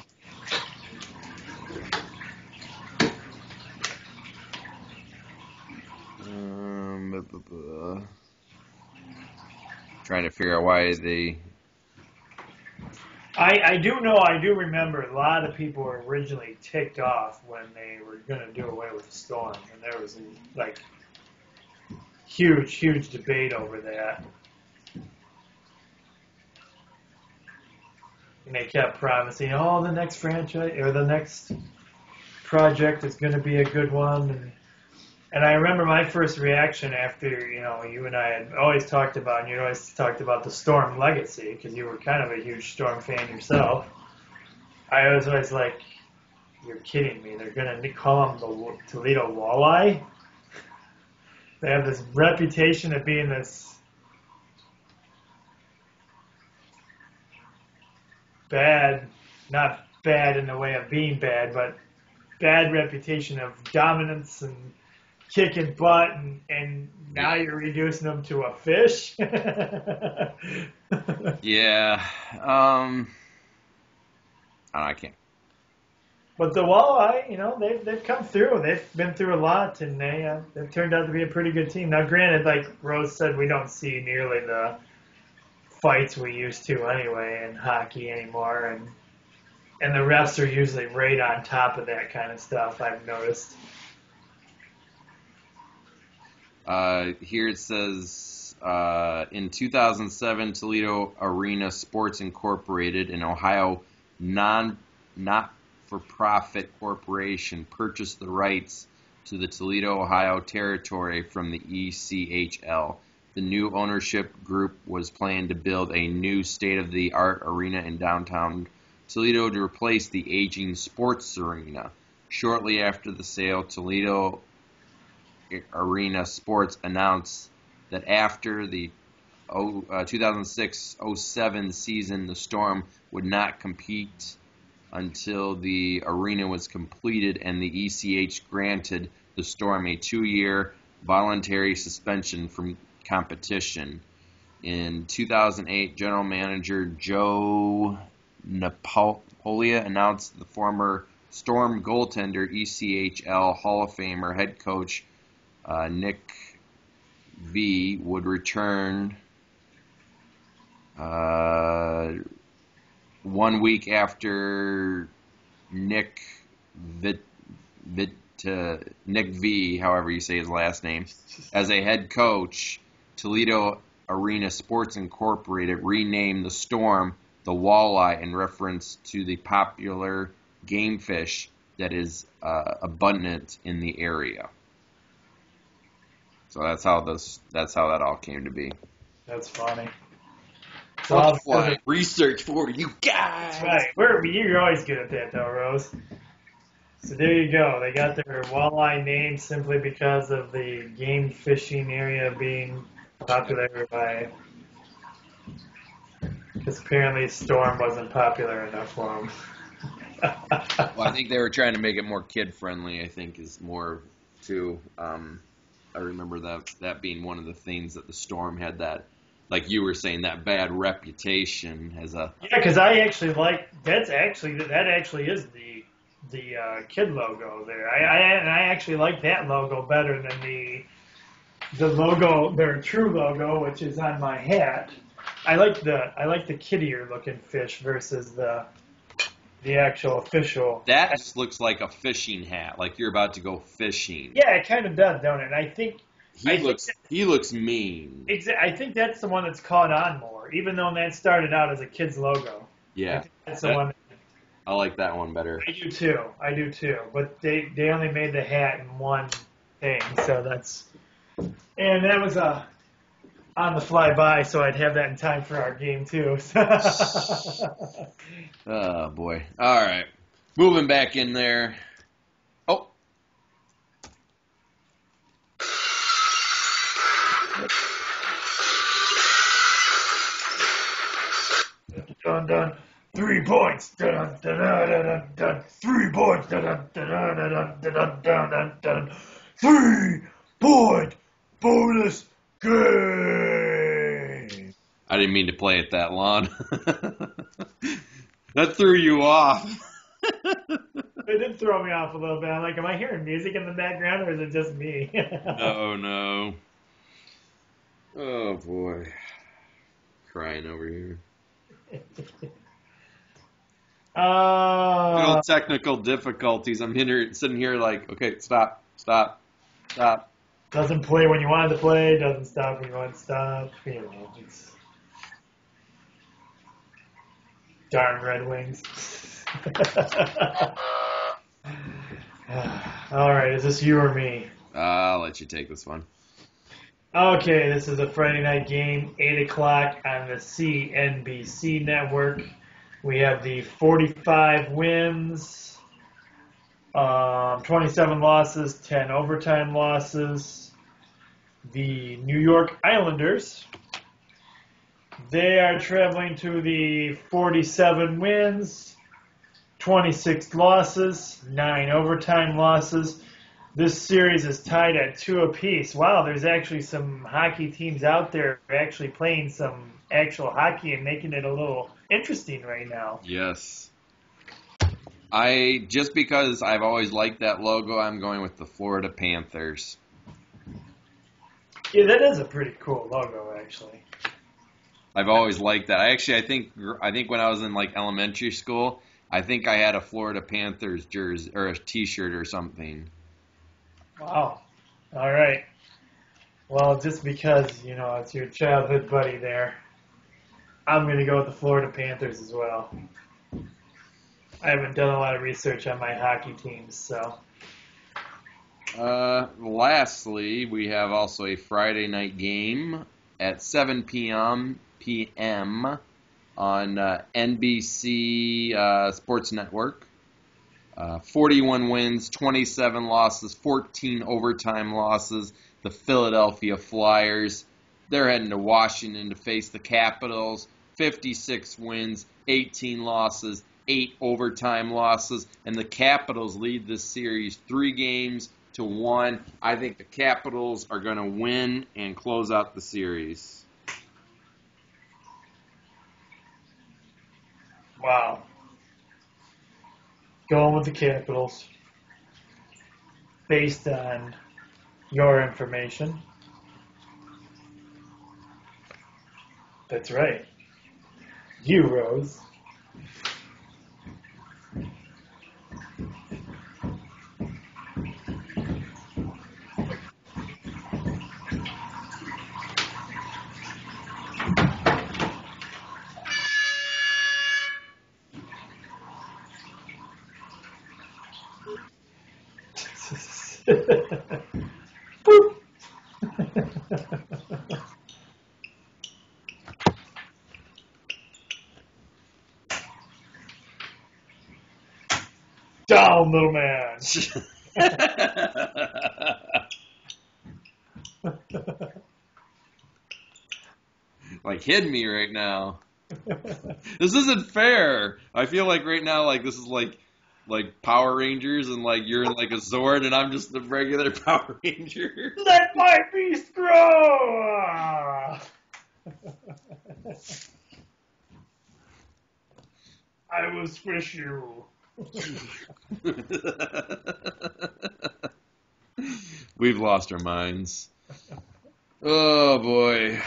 S3: Trying to figure out why they.
S2: I do remember a lot of people were originally ticked off when they were going to do away with the Storm, and there was like huge debate over that. And they kept promising, oh, the next franchise or the next project is going to be a good one. And I remember my first reaction after, you and I had always talked about, and you always talked about the Storm legacy, because you were kind of a huge Storm fan yourself. I was always like, You're kidding me. They're going to call them the Toledo Walleye? They have this reputation of being this bad, not bad in the way of being bad, but bad reputation of dominance and kicking butt, and now you're reducing them to a fish?
S3: Yeah. I can't.
S2: But the walleye, they've come through. They've been through a lot, and they've turned out to be a pretty good team. Now, granted, like Rose said, we don't see nearly the fights we used to anyway in hockey anymore, and the refs are usually right on top of that kind of stuff, I've noticed.
S3: Here it says, in 2007, Toledo Arena Sports Incorporated, an Ohio not-for-profit corporation, purchased the rights to the Toledo, Ohio territory from the ECHL. The new ownership group was planning to build a new state-of-the-art arena in downtown Toledo to replace the aging sports arena. Shortly after the sale, Toledo Arena Sports announced that after the 2006-07 season, the Storm would not compete until the arena was completed, and the ECH granted the Storm a 2-year voluntary suspension from competition. In 2008, General Manager Joe Napolia announced the former Storm goaltender, ECHL Hall of Famer head coach Nick V would return 1 week after Nick V, however you say his last name, as a head coach. Toledo Arena Sports Incorporated renamed the Storm the Walleye in reference to the popular game fish that is abundant in the area. So that's how that all came to be.
S2: That's funny.
S3: That's what research for you guys.
S2: Right. You're always good at that, though, Rose. So there you go. They got their walleye name simply because of the game fishing area being popular by... Because apparently Storm wasn't popular enough for them.
S3: Well, I think they were trying to make it more kid-friendly, I think, is more, too. I remember that being one of the things that the Storm had that, like you were saying, that bad reputation as a...
S2: Yeah, because I actually like... that actually is the kid logo there. I actually like that logo better than the logo, their true logo, which is on my hat. I like the kiddier looking fish versus the actual official.
S3: That just looks like a fishing hat, like you're about to go fishing.
S2: Yeah, it kind of does, don't it? And I think
S3: he looks mean.
S2: I think that's the one that's caught on more, even though that started out as a kid's logo.
S3: Yeah,
S2: I think that's the one.
S3: I like that one better.
S2: I do too. But they only made the hat in one thing, so that's. And that was on the fly by, so I'd have that in time for our game too.
S3: Oh boy! All right, moving back in there. Oh.
S2: Dun dun. 3 points. Dun dun dun dun dun. 3 points. Dun dun dun dun dun dun dun dun. 3-point bonus game.
S3: I didn't mean to play it that long. That threw you off.
S2: It did throw me off a little bit. I'm like, am I hearing music in the background, or is it just me?
S3: Oh, no. Oh, boy. Crying over here. Little technical difficulties. I'm sitting here like, okay, stop.
S2: Doesn't play when you want it to play, doesn't stop when you want it to stop. You know, it's... Darn Red Wings. All right, is this you or me?
S3: I'll let you take this one.
S2: Okay, this is a Friday night game, 8 o'clock on the CNBC network. We have the 45 wins 27 losses, 10 overtime losses. The New York Islanders, they are traveling to the 47 wins, 26 losses, 9 overtime losses. This series is tied at 2 apiece. Wow, there's actually some hockey teams out there actually playing some actual hockey and making it a little interesting right now.
S3: Yes. Just because I've always liked that logo, I'm going with the Florida Panthers.
S2: Yeah, that is a pretty cool logo, actually.
S3: I've always liked that. I think when I was in like elementary school, I think I had a Florida Panthers jersey or a T-shirt or something.
S2: Wow. All right. Well, just because, it's your childhood buddy there, I'm going to go with the Florida Panthers as well. I haven't done a lot of research on my hockey teams, so.
S3: Lastly, we have also a Friday night game at 7 p.m. on NBC Sports Network. 41 wins, 27 losses, 14 overtime losses. The Philadelphia Flyers, they're heading to Washington to face the Capitals. 56 wins, 18 losses, 8 overtime losses, and the Capitals lead this series 3-1. I think the Capitals are going to win and close out the series.
S2: Wow. Going with the Capitals. Based on your information. That's right. You, Rose. Boop. Down, little man.
S3: Like, hit me right now. This isn't fair. I feel like right now, like, this is like Power Rangers, and like you're in like a Zord, and I'm just a regular Power Ranger.
S2: Let my beast grow! I will squish you.
S3: We've lost our minds. Oh boy.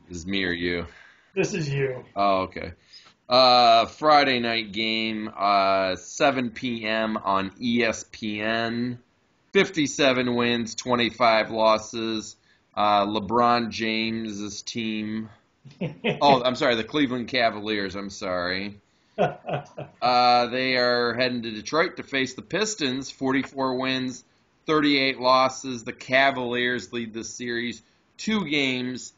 S3: This is me or you?
S2: This is you.
S3: Oh, okay. Friday night game, 7 p.m. on ESPN. 57 wins, 25 losses. LeBron James's team. Oh, I'm sorry, the Cleveland Cavaliers. I'm sorry. They are heading to Detroit to face the Pistons. 44 wins, 38 losses. The Cavaliers lead the series 2-0.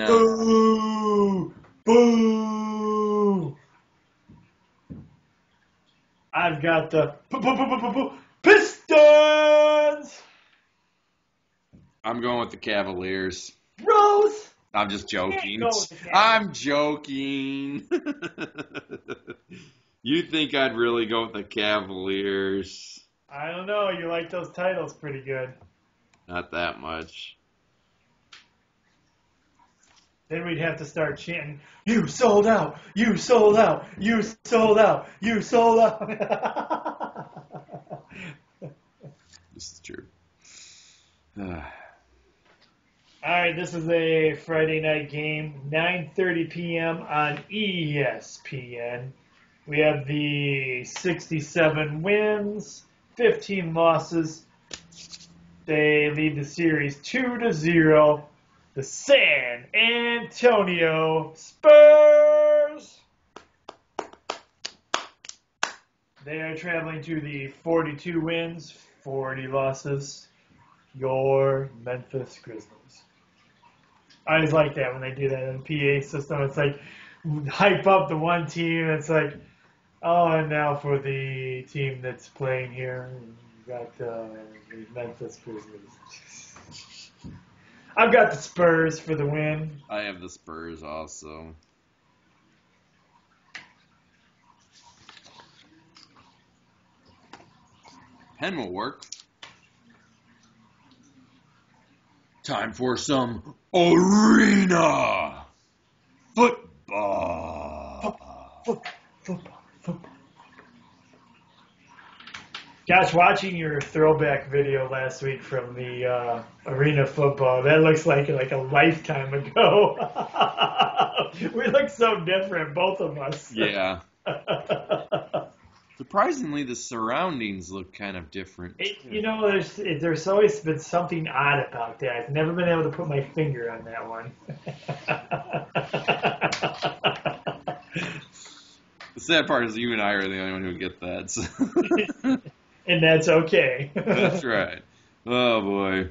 S2: Boo! Boo! I've got the Pistons!
S3: I'm going with the Cavaliers.
S2: Rose!
S3: I'm just joking.
S2: Go with the Cavaliers.
S3: I'm joking. You think I'd really go with the Cavaliers?
S2: I don't know. You like those titles pretty good.
S3: Not that much.
S2: Then we'd have to start chanting, "You sold out! You sold out! You sold out! You sold out!"
S3: This is true.
S2: All right, this is a Friday night game, 9:30 p.m. on ESPN. We have the 67 wins, 15 losses. They lead the series 2-0. The San Antonio Spurs. They are traveling to the 42 wins, 40 losses. your Memphis Grizzlies. I always like that when they do that in the PA system. It's like hype up the one team. It's like, oh, and now for the team that's playing here, you got the Memphis Grizzlies. I've got the Spurs for the win.
S3: I have the Spurs also. Pen will work. Time for some arena football.
S2: Football. Gosh, watching your throwback video last week from the arena football, that looks like a lifetime ago. We look so different, both of us.
S3: Yeah. Surprisingly, the surroundings look kind of different.
S2: There's always been something odd about that. I've never been able to put my finger on that one.
S3: The sad part is you and I are the only one who get that. So.
S2: And that's okay.
S3: That's right. Oh, boy.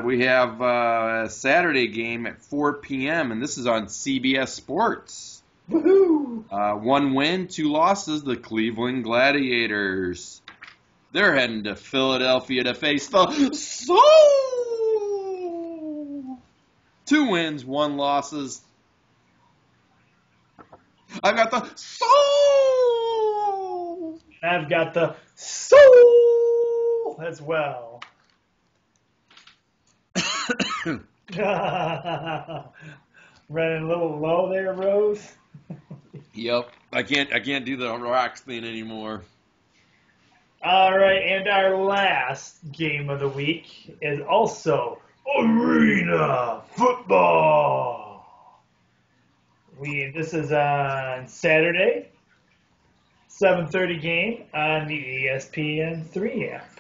S3: We have a Saturday game at 4 p.m., and this is on CBS Sports.
S2: Woohoo!
S3: 1 win, 2 losses, the Cleveland Gladiators. They're heading to Philadelphia to face the Soul. 2 wins, 1 losses. I've got the Soul.
S2: I've got the Soul as well. Running a little low there, Rose.
S3: Yep. I can't do the rocks thing anymore.
S2: All right, and our last game of the week is also arena football. This is on Saturday, 7:30 game on the ESPN3 app.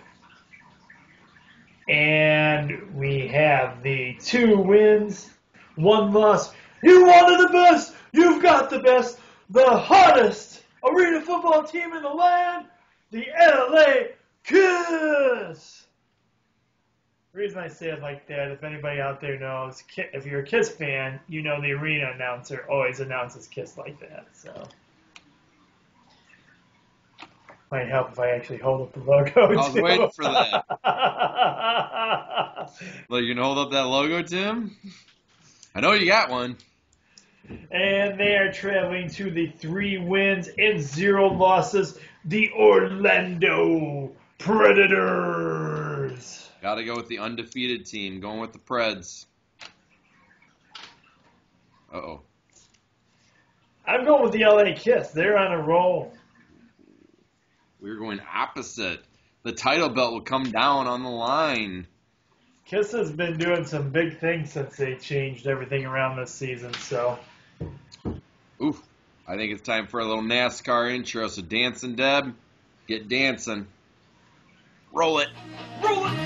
S2: And we have the 2 wins, 1 loss. You wanted the best. You've got the best. The hottest arena football team in the land, the LA Kiss. The reason I say it like that, if anybody out there knows, if you're a Kiss fan, you know the arena announcer always announces Kiss like that. So might help if I actually hold up the logo.
S3: I was waiting for that. Well, you can hold up that logo, Tim? I know you got one.
S2: And they are traveling to the 3 wins and 0 losses, the Orlando Predators.
S3: Got to go with the undefeated team, going with the Preds. Uh-oh.
S2: I'm going with the LA Kiss. They're on a roll.
S3: We're going opposite. The title belt will come down on the line.
S2: Kiss has been doing some big things since they changed everything around this season, so...
S3: Oof. I think it's time for a little NASCAR intro. So dancing, Deb. Get dancing. Roll it. Roll it.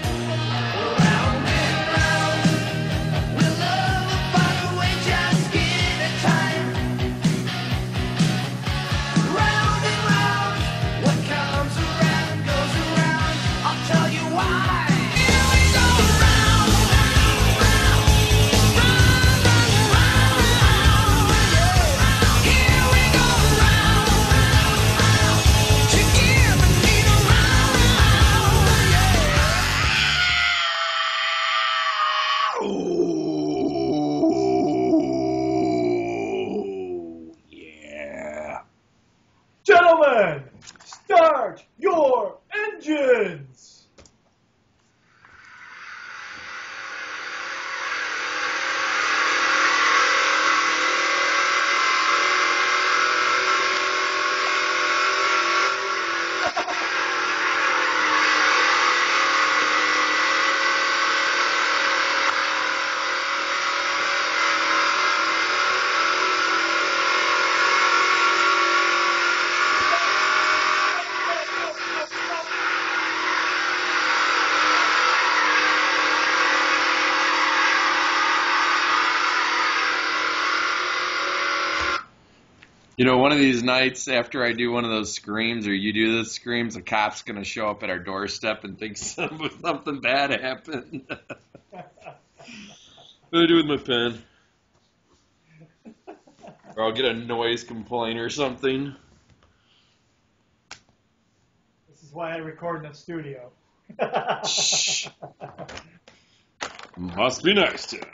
S3: You know, one of these nights after I do one of those screams or you do those screams, a cop's going to show up at our doorstep and think something bad happened. What do I do with my pen? Or I'll get a noise complaint or something.
S2: This is why I record in the studio.
S3: Shh. Must be nice to him.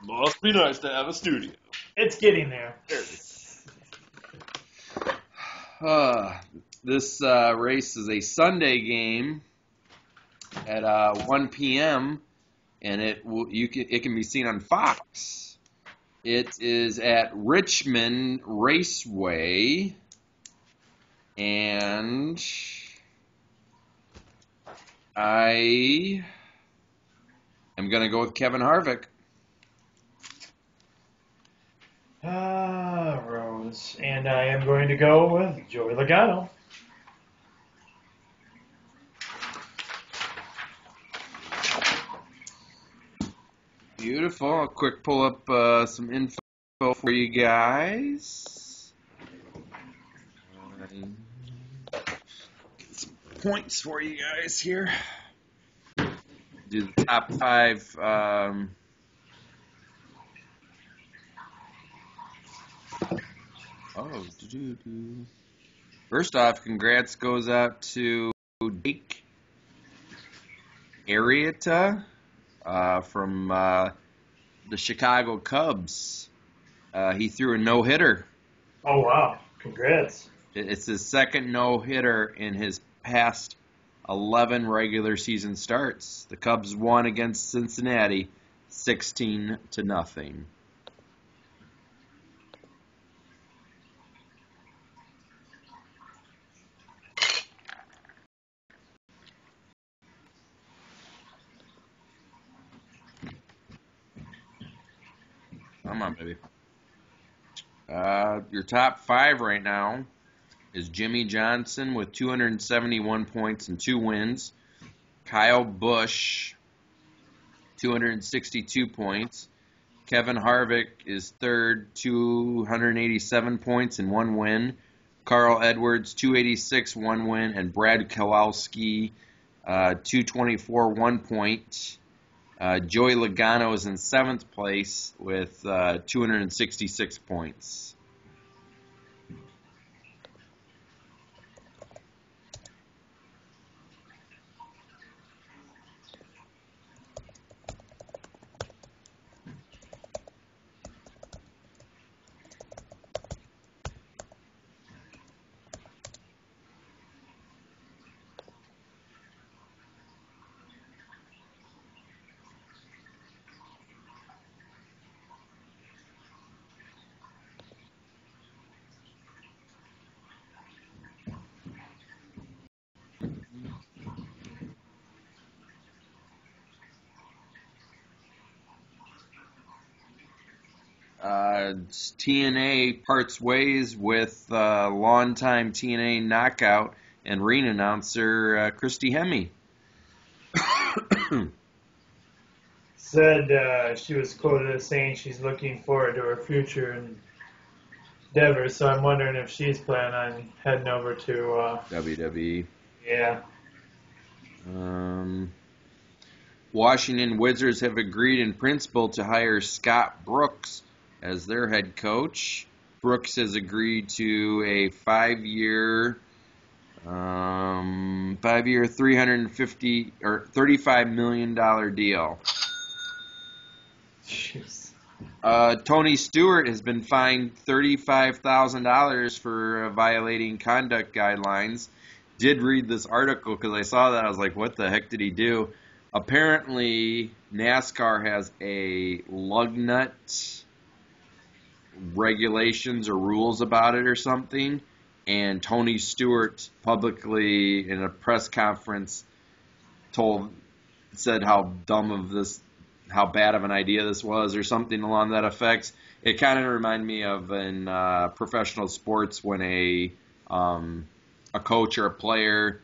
S3: Must be nice to have a studio.
S2: It's getting there.
S3: This race is a Sunday game at 1 p.m. and it can be seen on Fox. It is at Richmond Raceway, and I am going to go with Kevin Harvick.
S2: Rose. And I am going to go with Joey Logano.
S3: Beautiful. A quick pull up some info for you guys. Get some points for you guys here. Do the top 5. First off, congrats goes out to Jake Arrieta from the Chicago Cubs. He threw a no-hitter.
S2: Oh, wow. Congrats.
S3: It's his second no-hitter in his past 11 regular season starts. The Cubs won against Cincinnati 16-0. Come on, baby. Your top 5 right now is Jimmy Johnson with 271 points and 2 wins. Kyle Busch, 262 points. Kevin Harvick is third, 287 points and 1 win. Carl Edwards, 286, 1 win. And Brad Keselowski, 224, 1 point. Joey Logano is in 7th place with 266 points. TNA parts ways with longtime TNA knockout and ring announcer Christy Hemme.
S2: Said she was quoted as saying she's looking forward to her future endeavors, so I'm wondering if she's planning on heading over to
S3: WWE.
S2: Yeah.
S3: Washington Wizards have agreed in principle to hire Scott Brooks as their head coach. Brooks has agreed to a 5-year, $350 or $35 million deal.
S2: Jeez.
S3: Tony Stewart has been fined $35,000 for violating conduct guidelines. Did read this article because I saw that. I was like, what the heck did he do? Apparently, NASCAR has a lug nut regulations or rules about it or something, and Tony Stewart publicly in a press conference said how bad of an idea this was or something along that effect. It kind of reminded me of in professional sports when a coach or a player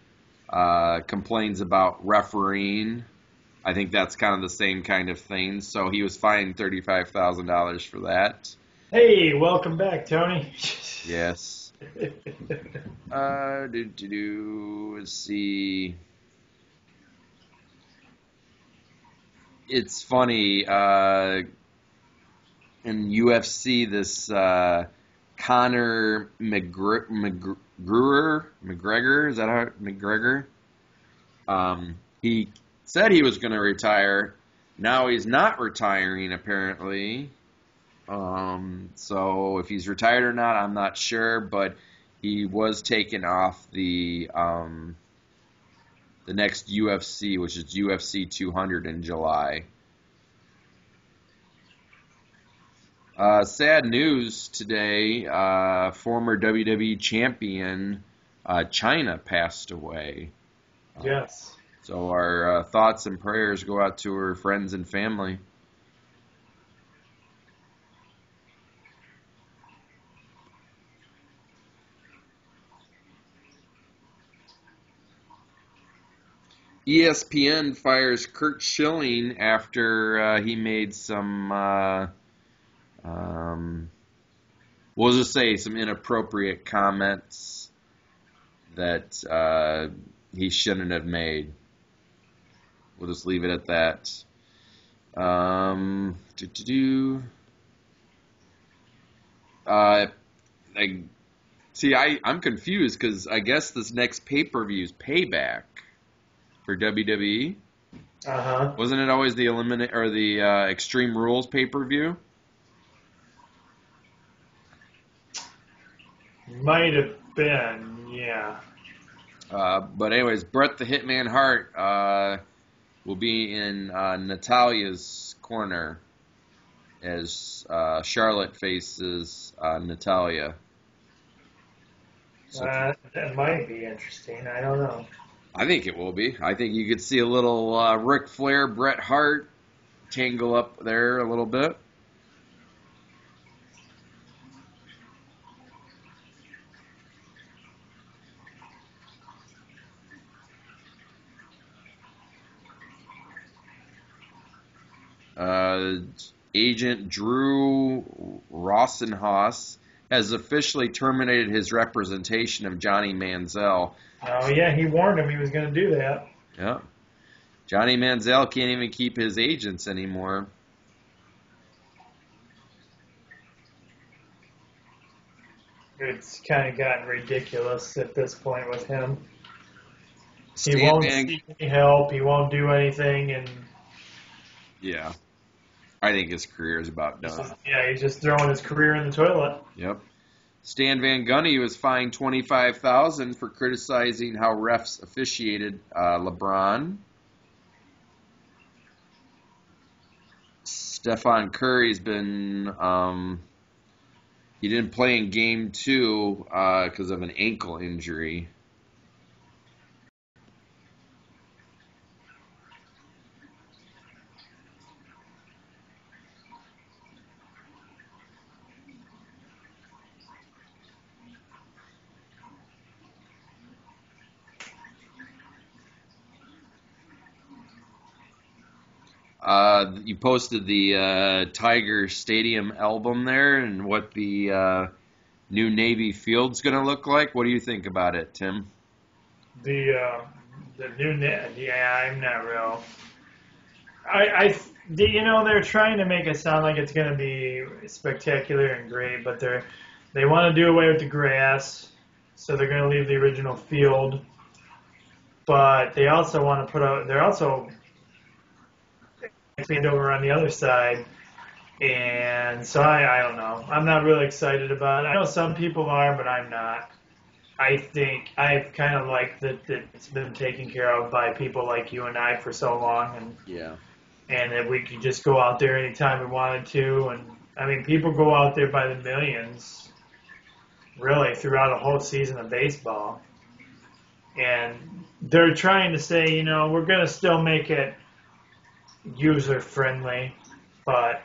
S3: complains about refereeing. I think that's kind of the same kind of thing. So he was fined $35,000 for that.
S2: Hey, welcome back, Tony.
S3: Yes. Let's see. It's funny. In UFC, this Conor McGregor, is that how McGregor? He said he was going to retire. Now he's not retiring, apparently. So if he's retired or not, I'm not sure. But he was taken off the next UFC, which is UFC 200 in July. Sad news today. Former WWE champion China passed away.
S2: Yes.
S3: So our thoughts and prayers go out to her friends and family. ESPN fires Kurt Schilling after he made some, we'll just say some inappropriate comments that he shouldn't have made. We'll just leave it at that. I'm confused because I guess this next pay-per-view is Payback for WWE.
S2: Uh-huh.
S3: Wasn't it always the Extreme Rules pay-per-view?
S2: Might have been, yeah.
S3: But anyways, Bret the Hitman Hart will be in Natalia's corner as Charlotte faces Natalia. So
S2: That might be interesting. I don't know.
S3: I think it will be. I think you could see a little Ric Flair, Bret Hart tangle up there a little bit. Agent Drew Rosenhaus has officially terminated his representation of Johnny Manziel.
S2: Oh, yeah, he warned him he was going to do that.
S3: Yeah. Johnny Manziel can't even keep his agents anymore.
S2: It's kind of gotten ridiculous at this point with him. He won't seek any help. He won't do anything, and
S3: yeah, I think his career is about done.
S2: He's just throwing his career in the toilet.
S3: Yep. Stan Van Gundy was fined $25,000 for criticizing how refs officiated LeBron. Stephen Curry's been he didn't play in Game 2 because of an ankle injury. You posted the Tiger Stadium album there and what the new Navy Field's going to look like. What do you think about it, Tim?
S2: The new net, yeah, I'm not real. They're trying to make it sound like it's going to be spectacular and great, but they want to do away with the grass, so they're going to leave the original field. But they also want to they're also expand over on the other side, and so I don't know. I'm not really excited about it. I know some people are, but I'm not. I think I've kind of liked that it's been taken care of by people like you and I for so long, and that we could just go out there anytime we wanted to. And I mean, people go out there by the millions, really, throughout a whole season of baseball. And they're trying to say, we're going to still make it user friendly, but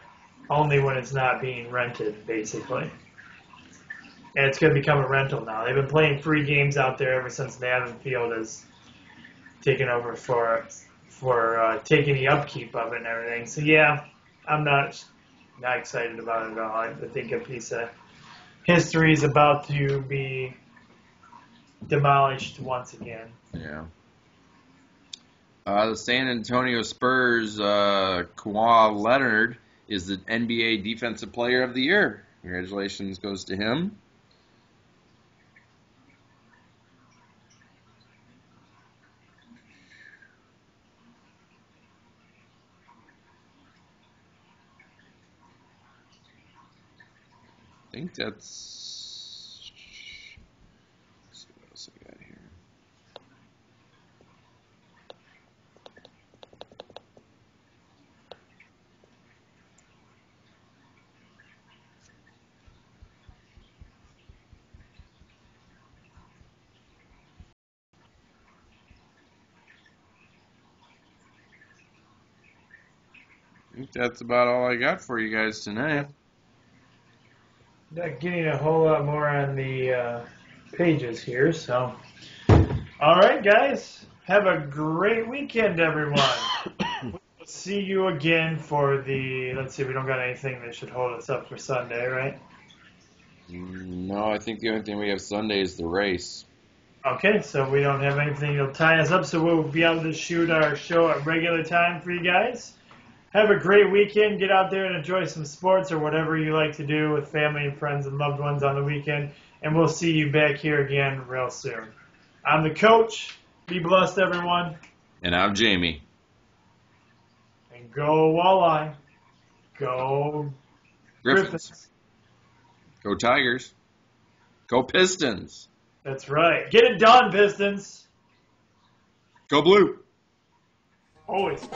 S2: only when it's not being rented, basically. And it's going to become a rental now. They've been playing free games out there ever since Navin Field has taken over for taking the upkeep of it and everything. So yeah, I'm not not excited about it at all. I think a piece of history is about to be demolished once again.
S3: Yeah. The San Antonio Spurs, Kawhi Leonard is the NBA Defensive Player of the Year. Congratulations goes to him. I think that's. Let's see what else I got here. I think that's about all I got for you guys tonight.
S2: Not getting a whole lot more on the pages here, so. All right, guys. Have a great weekend, everyone. We'll see you again for the, let's see, we don't got anything that should hold us up for Sunday, right?
S3: No, I think the only thing we have Sunday is the race.
S2: Okay, so we don't have anything that'll tie us up, so we'll be able to shoot our show at regular time for you guys. Have a great weekend. Get out there and enjoy some sports or whatever you like to do with family and friends and loved ones on the weekend. And we'll see you back here again real soon. I'm the coach. Be blessed, everyone.
S3: And I'm Jamie.
S2: And go Walleye. Go Griffins.
S3: Go Tigers. Go Pistons.
S2: That's right. Get it done, Pistons.
S3: Go Blue.
S2: Always.